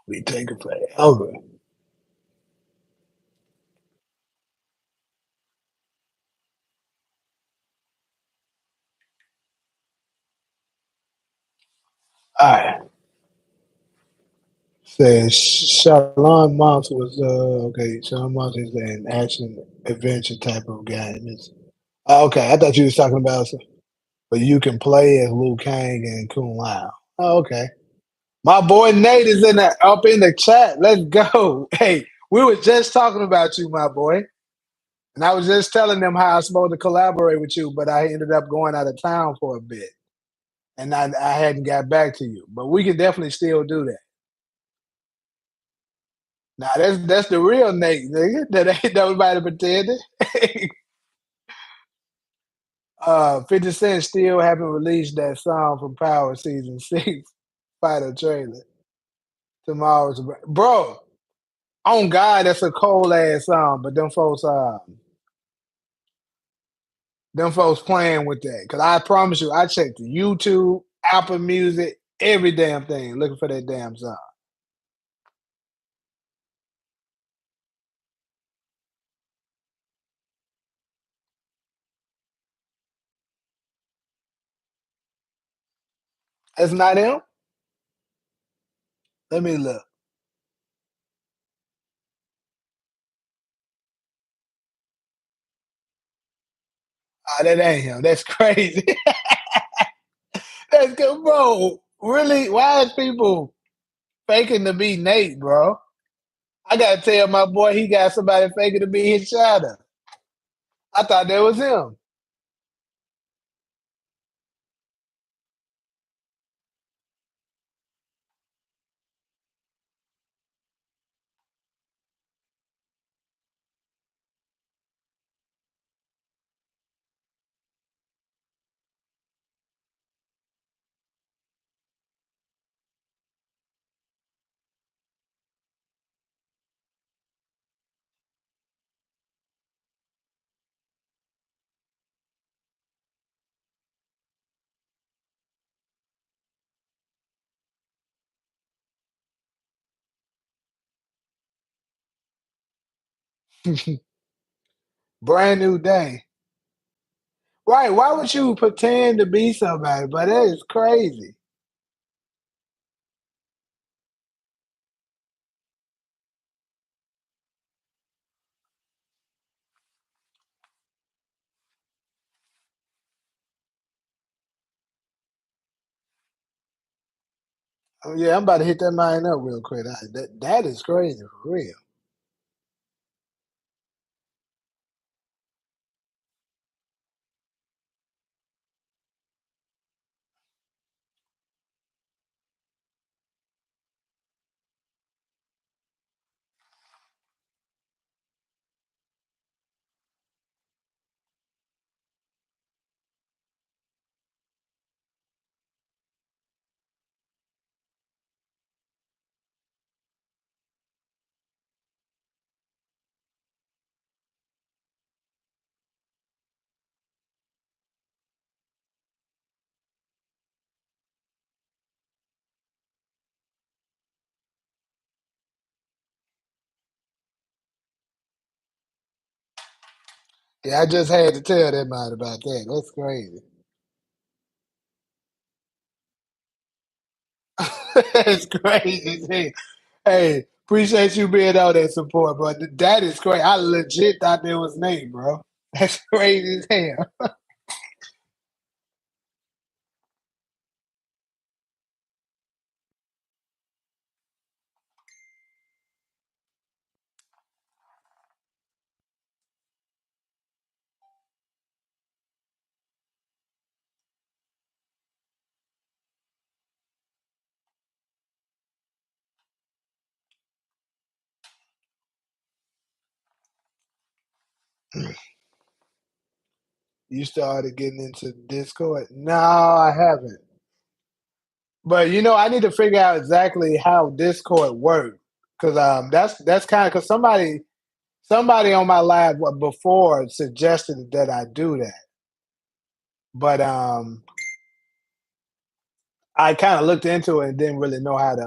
We take it forever. All right. Says Shalon Moss was okay. Shalon Moss is an action adventure type of game. Okay, I thought you was talking about, but you can play as Liu Kang and Kung Lao. Oh, okay. My boy Nate is in the up in the chat. Let's go. Hey, we were just talking about you, my boy. And I was just telling them how I was supposed to collaborate with you, but I ended up going out of town for a bit. And I hadn't got back to you. But we can definitely still do that. Now that's the real Nate, nigga. That ain't nobody pretending. 50 Cent still haven't released that song from Power Season 6 final trailer. Tomorrow's bro. On God, that's a cold ass song, but them folks playing with that. Cause I promise you, I checked the YouTube, Apple Music, every damn thing, looking for that damn song. That's not him. Let me look. Ah, that ain't him. That's crazy. That's good, bro. Really? Why is people faking to be Nate, bro? I gotta tell my boy he got somebody faking to be his shadow. I thought that was him. Brand new day. Right. Why would you pretend to be somebody? But that is crazy. Oh, yeah, I'm about to hit that mine up real quick. That is crazy for real. Yeah, I just had to tell that man about that. That's crazy. That's crazy. Hey, appreciate you being on that support, but that is crazy. I legit thought that was Nate, bro. That's crazy as hell. You started getting into Discord? No, I haven't. But I need to figure out exactly how Discord works because that's kind of because somebody on my live before suggested that I do that, but I kind of looked into it and didn't really know how to.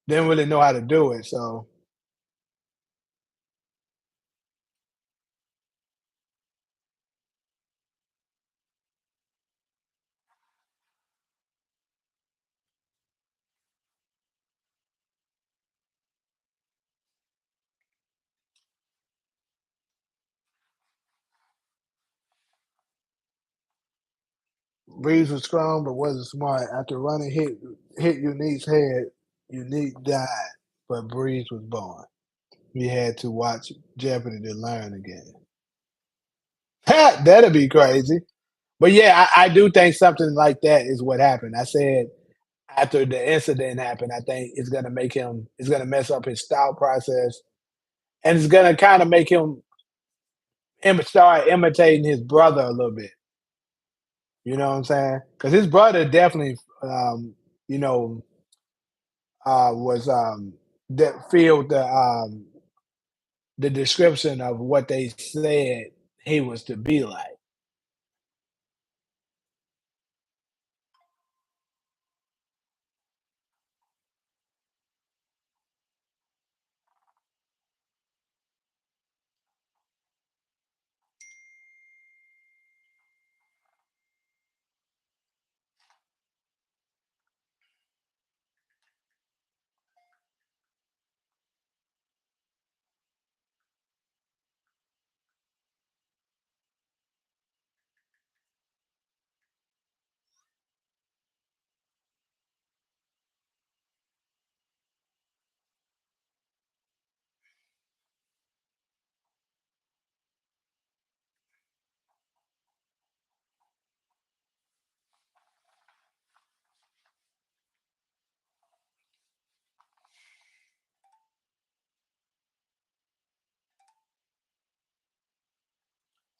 didn't really know how to do it. So Breeze was strong but wasn't smart. After running hit Unique's head, Unique died, but Breeze was born. He had to watch Jeopardy to learn again. That'd be crazy. But yeah, I do think something like that is what happened. I said after the incident happened, I think it's gonna mess up his thought process, and it's gonna kind of make him start imitating his brother a little bit. You know what I'm saying? Because his brother definitely, you know, was that filled the description of what they said he was to be like.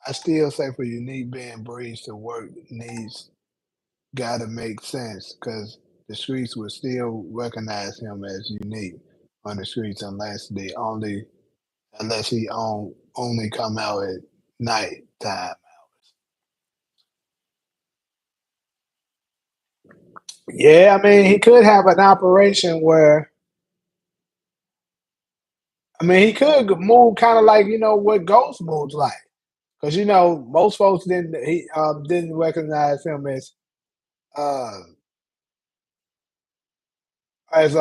I still say for Unique being Breeze to work needs gotta make sense because the streets would still recognize him as Unique on the streets unless he only come out at night time. Yeah, I mean he could have an operation where I mean he could move kind of like what Ghost moves like. Because most folks didn't recognize him uh as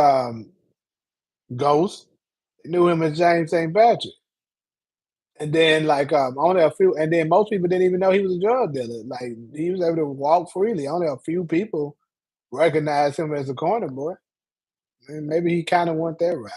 Ghost. They knew him as James St. Patrick. And then only a few and then most people didn't even know he was a drug dealer. Like he was able to walk freely. Only a few people recognized him as a corner boy. And maybe he kind of went that route.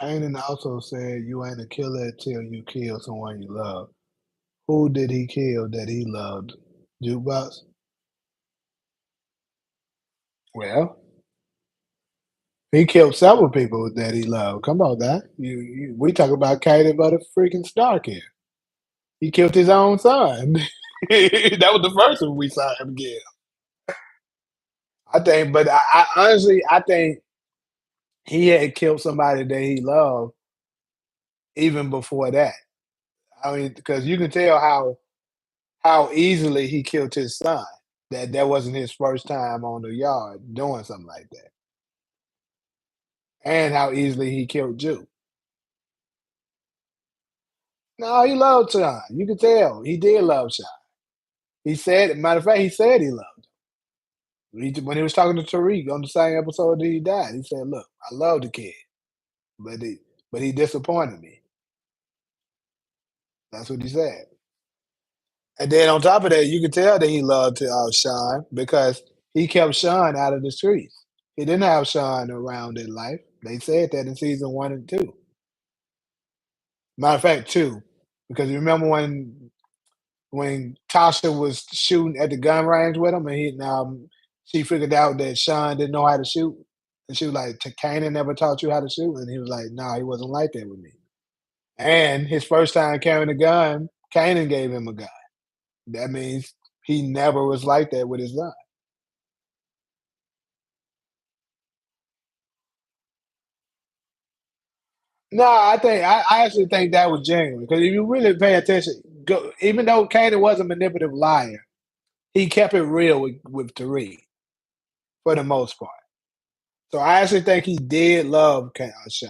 Kanan also said you ain't a killer until you kill someone you love. Who did he kill that he loved? Jukebox? Well, he killed several people that he loved. Come on, now. We talk about Kanan but a freaking Stark here. He killed his own son. That was the first one we saw him kill. I think, but I honestly, I think he had killed somebody that he loved even before that. I mean, because you can tell how easily he killed his son. That wasn't his first time on the yard doing something like that, and how easily he killed Juke. No, he loved Sean. You could tell he did love Sean. He said, matter of fact, he said he loved him. When he was talking to Tariq on the same episode that he died, he said, "Look, I love the kid, but he disappointed me." That's what he said. And then on top of that, you can tell that he loved Sean because he kept Sean out of the streets. He didn't have Sean around in life. They said that in season 1 and 2. Matter of fact, 2, because you remember when Tasha was shooting at the gun range with him, and she figured out that Sean didn't know how to shoot, and she was like, "Kanan never taught you how to shoot," and he was like, "No, he wasn't like that with me." And his first time carrying a gun, Kanan gave him a gun. That means he never was like that with his son. No, I actually think that was genuine because if you really pay attention, even though Kanan was a manipulative liar, he kept it real with Tariq for the most part. So I actually think he did love Sean.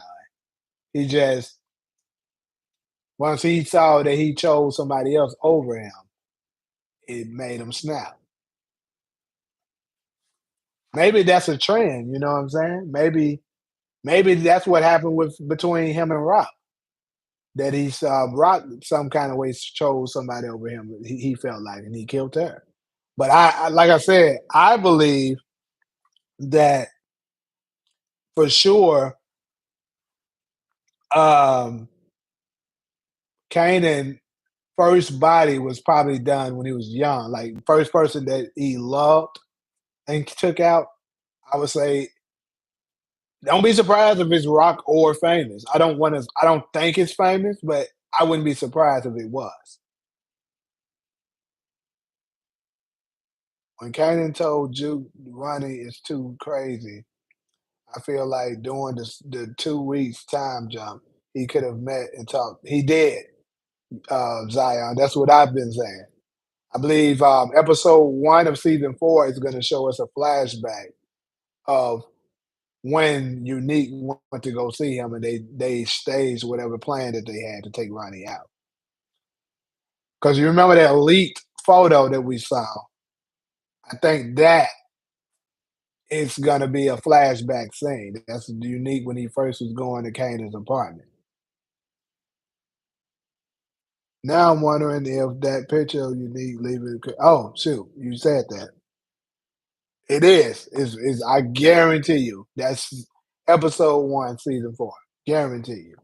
He just once he saw that he chose somebody else over him, it made him snap. Maybe that's a trend. You know what I'm saying? Maybe that's what happened with between him and Rock. That Rock some kind of way chose somebody over him. He felt like, and he killed her. But like I said, I believe that for sure, um, Kanan first body was probably done when he was young. Like first person that he loved and took out, I would say, don't be surprised if it's Rock or Famous. I don't think it's Famous, but I wouldn't be surprised if it was. When Kanan told Juke Ronnie is too crazy, I feel like during the 2 weeks time jump, he could have met and talked. He did, Zion. That's what I've been saying. I believe episode 1 of season 4 is going to show us a flashback of when Unique went to go see him and they staged whatever plan that they had to take Ronnie out. Because you remember that leaked photo that we saw. I think that is going to be a flashback scene. That's Unique when he first was going to Kanan's apartment. Now I'm wondering if that picture of Unique leaving. Oh shoot, you said that. It is. Is I guarantee you that's episode 1, season 4. Guarantee you.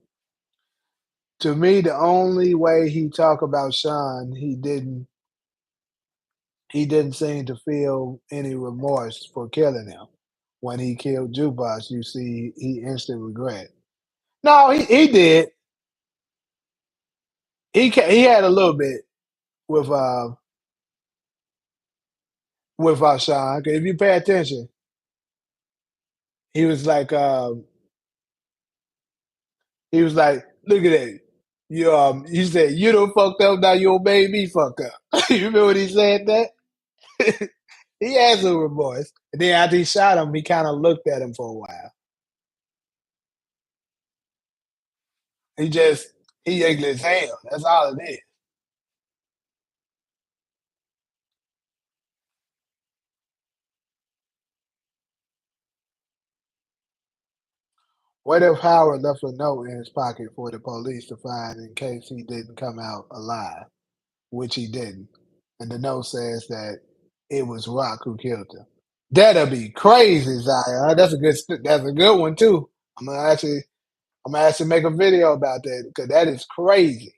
To me, the only way he talked about Sean, he didn't seem to feel any remorse for killing him. When he killed Jubas, you see he instant regret. No, he did. He had a little bit with Sean. 'Cause if you pay attention, he was like he was like, "Look at that." He said, "You done fucked up. Now you made me fuck up." You remember when he said that? He had some remorse. And then after he shot him, he kind of looked at him for a while. He ugly as hell. That's all it is. What if Howard left a note in his pocket for the police to find in case he didn't come out alive, which he didn't? And the note says that it was Rock who killed him. That'll be crazy, Zion. That's a good one too. I'm gonna actually I'm gonna actually make a video about that because that is crazy.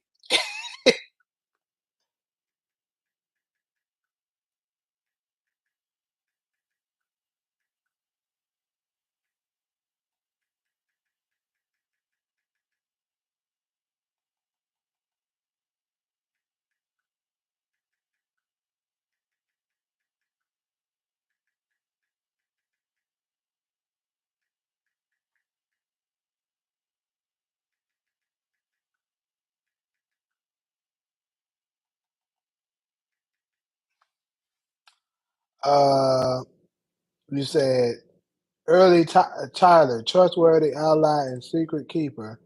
Uh, you said early Tyler, trustworthy ally and secret keeper.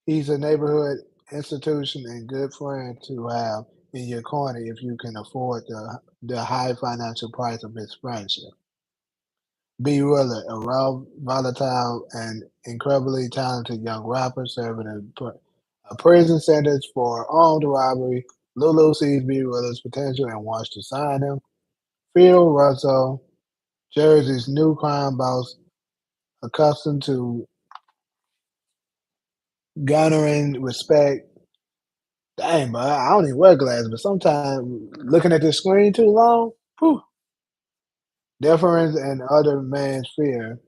He's a neighborhood institution and good friend to have. in your corner if you can afford the high financial price of his friendship. B. Willer, a raw, volatile, and incredibly talented young rapper serving a prison sentence for armed robbery. Lulu sees B. Willer's potential and wants to sign him. Phil Russell, Jersey's new crime boss, accustomed to garnering respect. Dang, but I don't even wear glasses, but sometimes looking at the screen too long, whew, deference and other man's fear.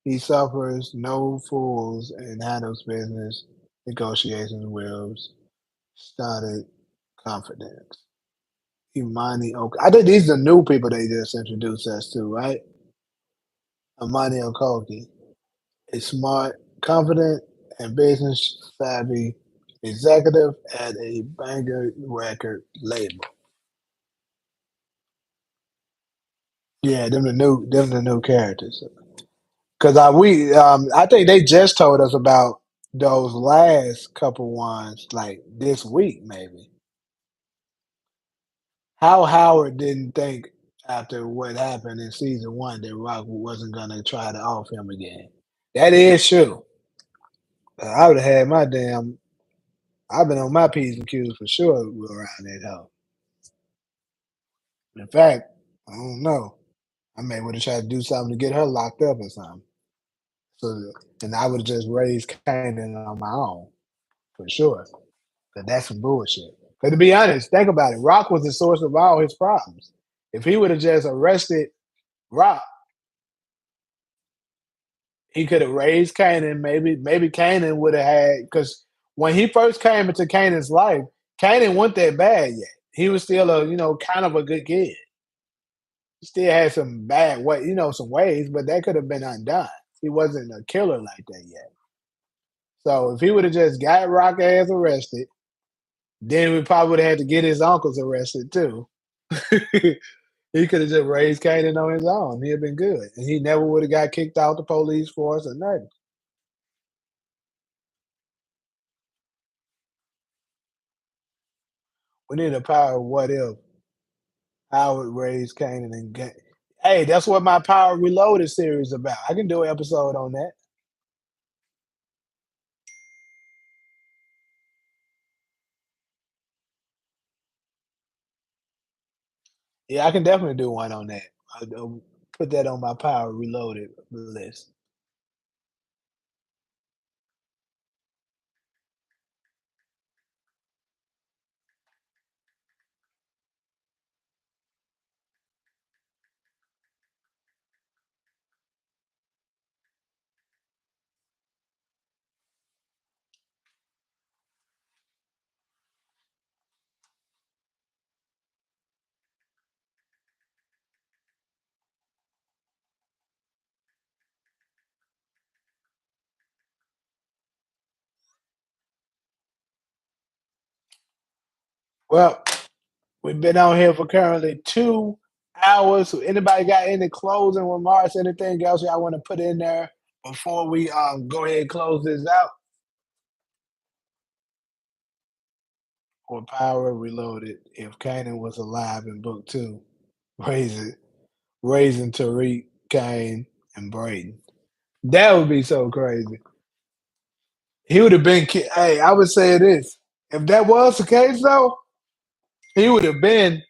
He suffers no fools and handles business negotiations with started confidence. Imani Okogie. I think these are new people they just introduced us to, right? Imani Okogie is smart, confident, and business savvy executive at a banger record label. Yeah, them the new characters. Because I think they just told us about those last couple ones like this week, maybe. How Howard didn't think after what happened in season one that Rock wasn't gonna try to off him again. That is true. I would have had my damn. I've been on my P's and Q's for sure around that hoe. In fact, I don't know. I may would have tried to do something to get her locked up or something. So, and I would have just raised Kanan on my own for sure. But that's some bullshit. But to be honest, think about it. Rock was the source of all his problems. If he would have just arrested Rock, he could have raised Kanan. Maybe Kanan would have had because when he first came into Kanan's life, Kanan wasn't that bad yet. He was still a kind of a good kid. He still had some bad way, some ways, but that could have been undone. He wasn't a killer like that yet. So if he would have just got Rock ass arrested, then we probably would have had to get his uncles arrested too. He could have just raised Kanan on his own. He'd have been good. And he never would have got kicked out the police force or nothing. We need a power of what if Howard raised Kanan and hey, that's what my Power Reloaded series about. I can do an episode on that. Yeah, I can definitely do one on that. I'll put that on my Power Reloaded list. Well, we've been on here for currently 2 hours. So anybody got any closing remarks, anything else y'all want to put in there before we go ahead and close this out? Or Power Reloaded if Kanan was alive in book two, raising raising Tariq, Kane, and Braden. That would be so crazy. He would have been. Hey, I would say this: if that was the case, though, he would have been.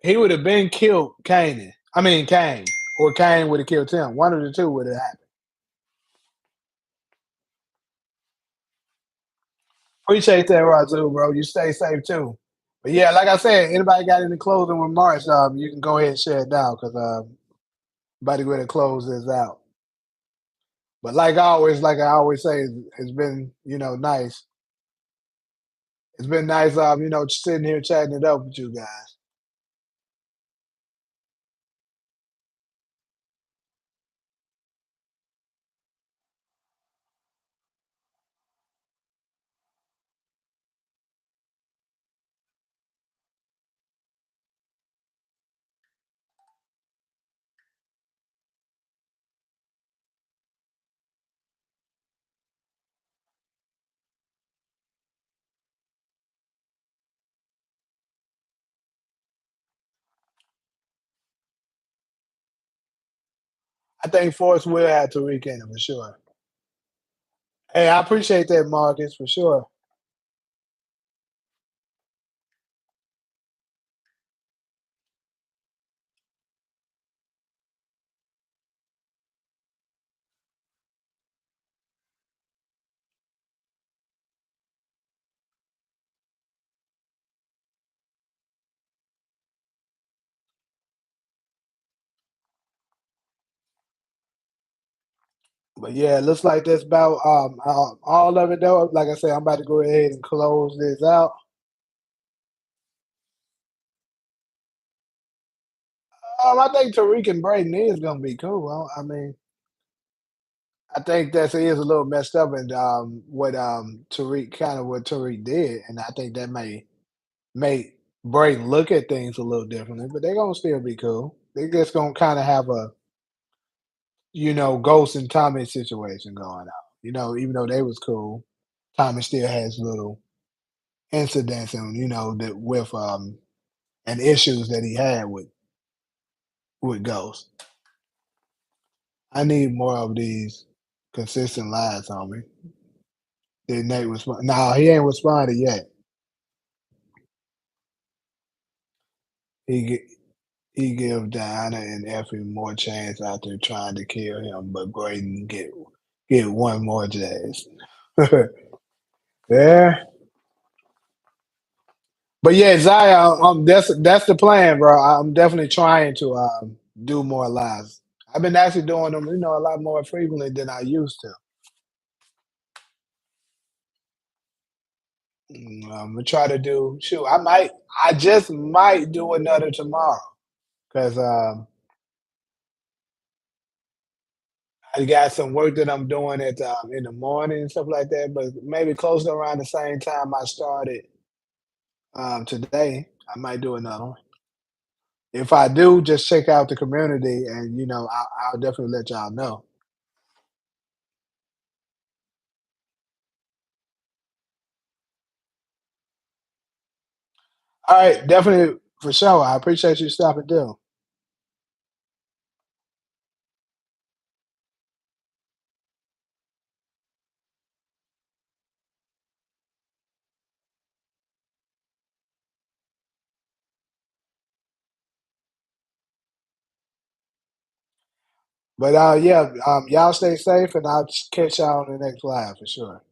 He would have been killed, Kanan. I mean, Kane, or Kane would have killed him. One of the two would have happened. Appreciate that, Razoo, bro. You stay safe too. But yeah, like I said, anybody got any closing remarks? You can go ahead and share it down because about to go ahead and close this out. But like I always say, it's been nice. It's been nice, sitting here chatting it up with you guys. I think Force will have Tariq in it for sure. Hey, I appreciate that, Marcus, for sure. But yeah, it looks like that's about all of it though. Like I said, I'm about to go ahead and close this out. I think Tariq and Braden is gonna be cool. I mean, I think that he is a little messed up and what Tariq kind of what Tariq did, and I think that may make Braden look at things a little differently. But they're gonna still be cool. They just gonna kind of have a Ghost and Tommy situation going on. Even though they was cool, Tommy still has little incidents and that with and issues that he had with Ghost. I need more of these consistent lies on me. Did Nate respond? No, he ain't responded yet. He gi- he give Diana and Effie more chance after trying to kill him, but Graydon get one more chance. Yeah, but yeah, Zion, that's the plan, bro. I'm definitely trying to do more lives. I've been actually doing them, a lot more frequently than I used to. I'm gonna try to do. Shoot, I just might do another tomorrow because I got some work that I'm doing at in the morning and stuff like that. But maybe close to around the same time I started today, I might do another one. If I do, just check out the community, and I'll definitely let y'all know. All right, definitely for sure. I appreciate you stopping through. But yeah, y'all stay safe, and I'll catch y'all on the next live for sure.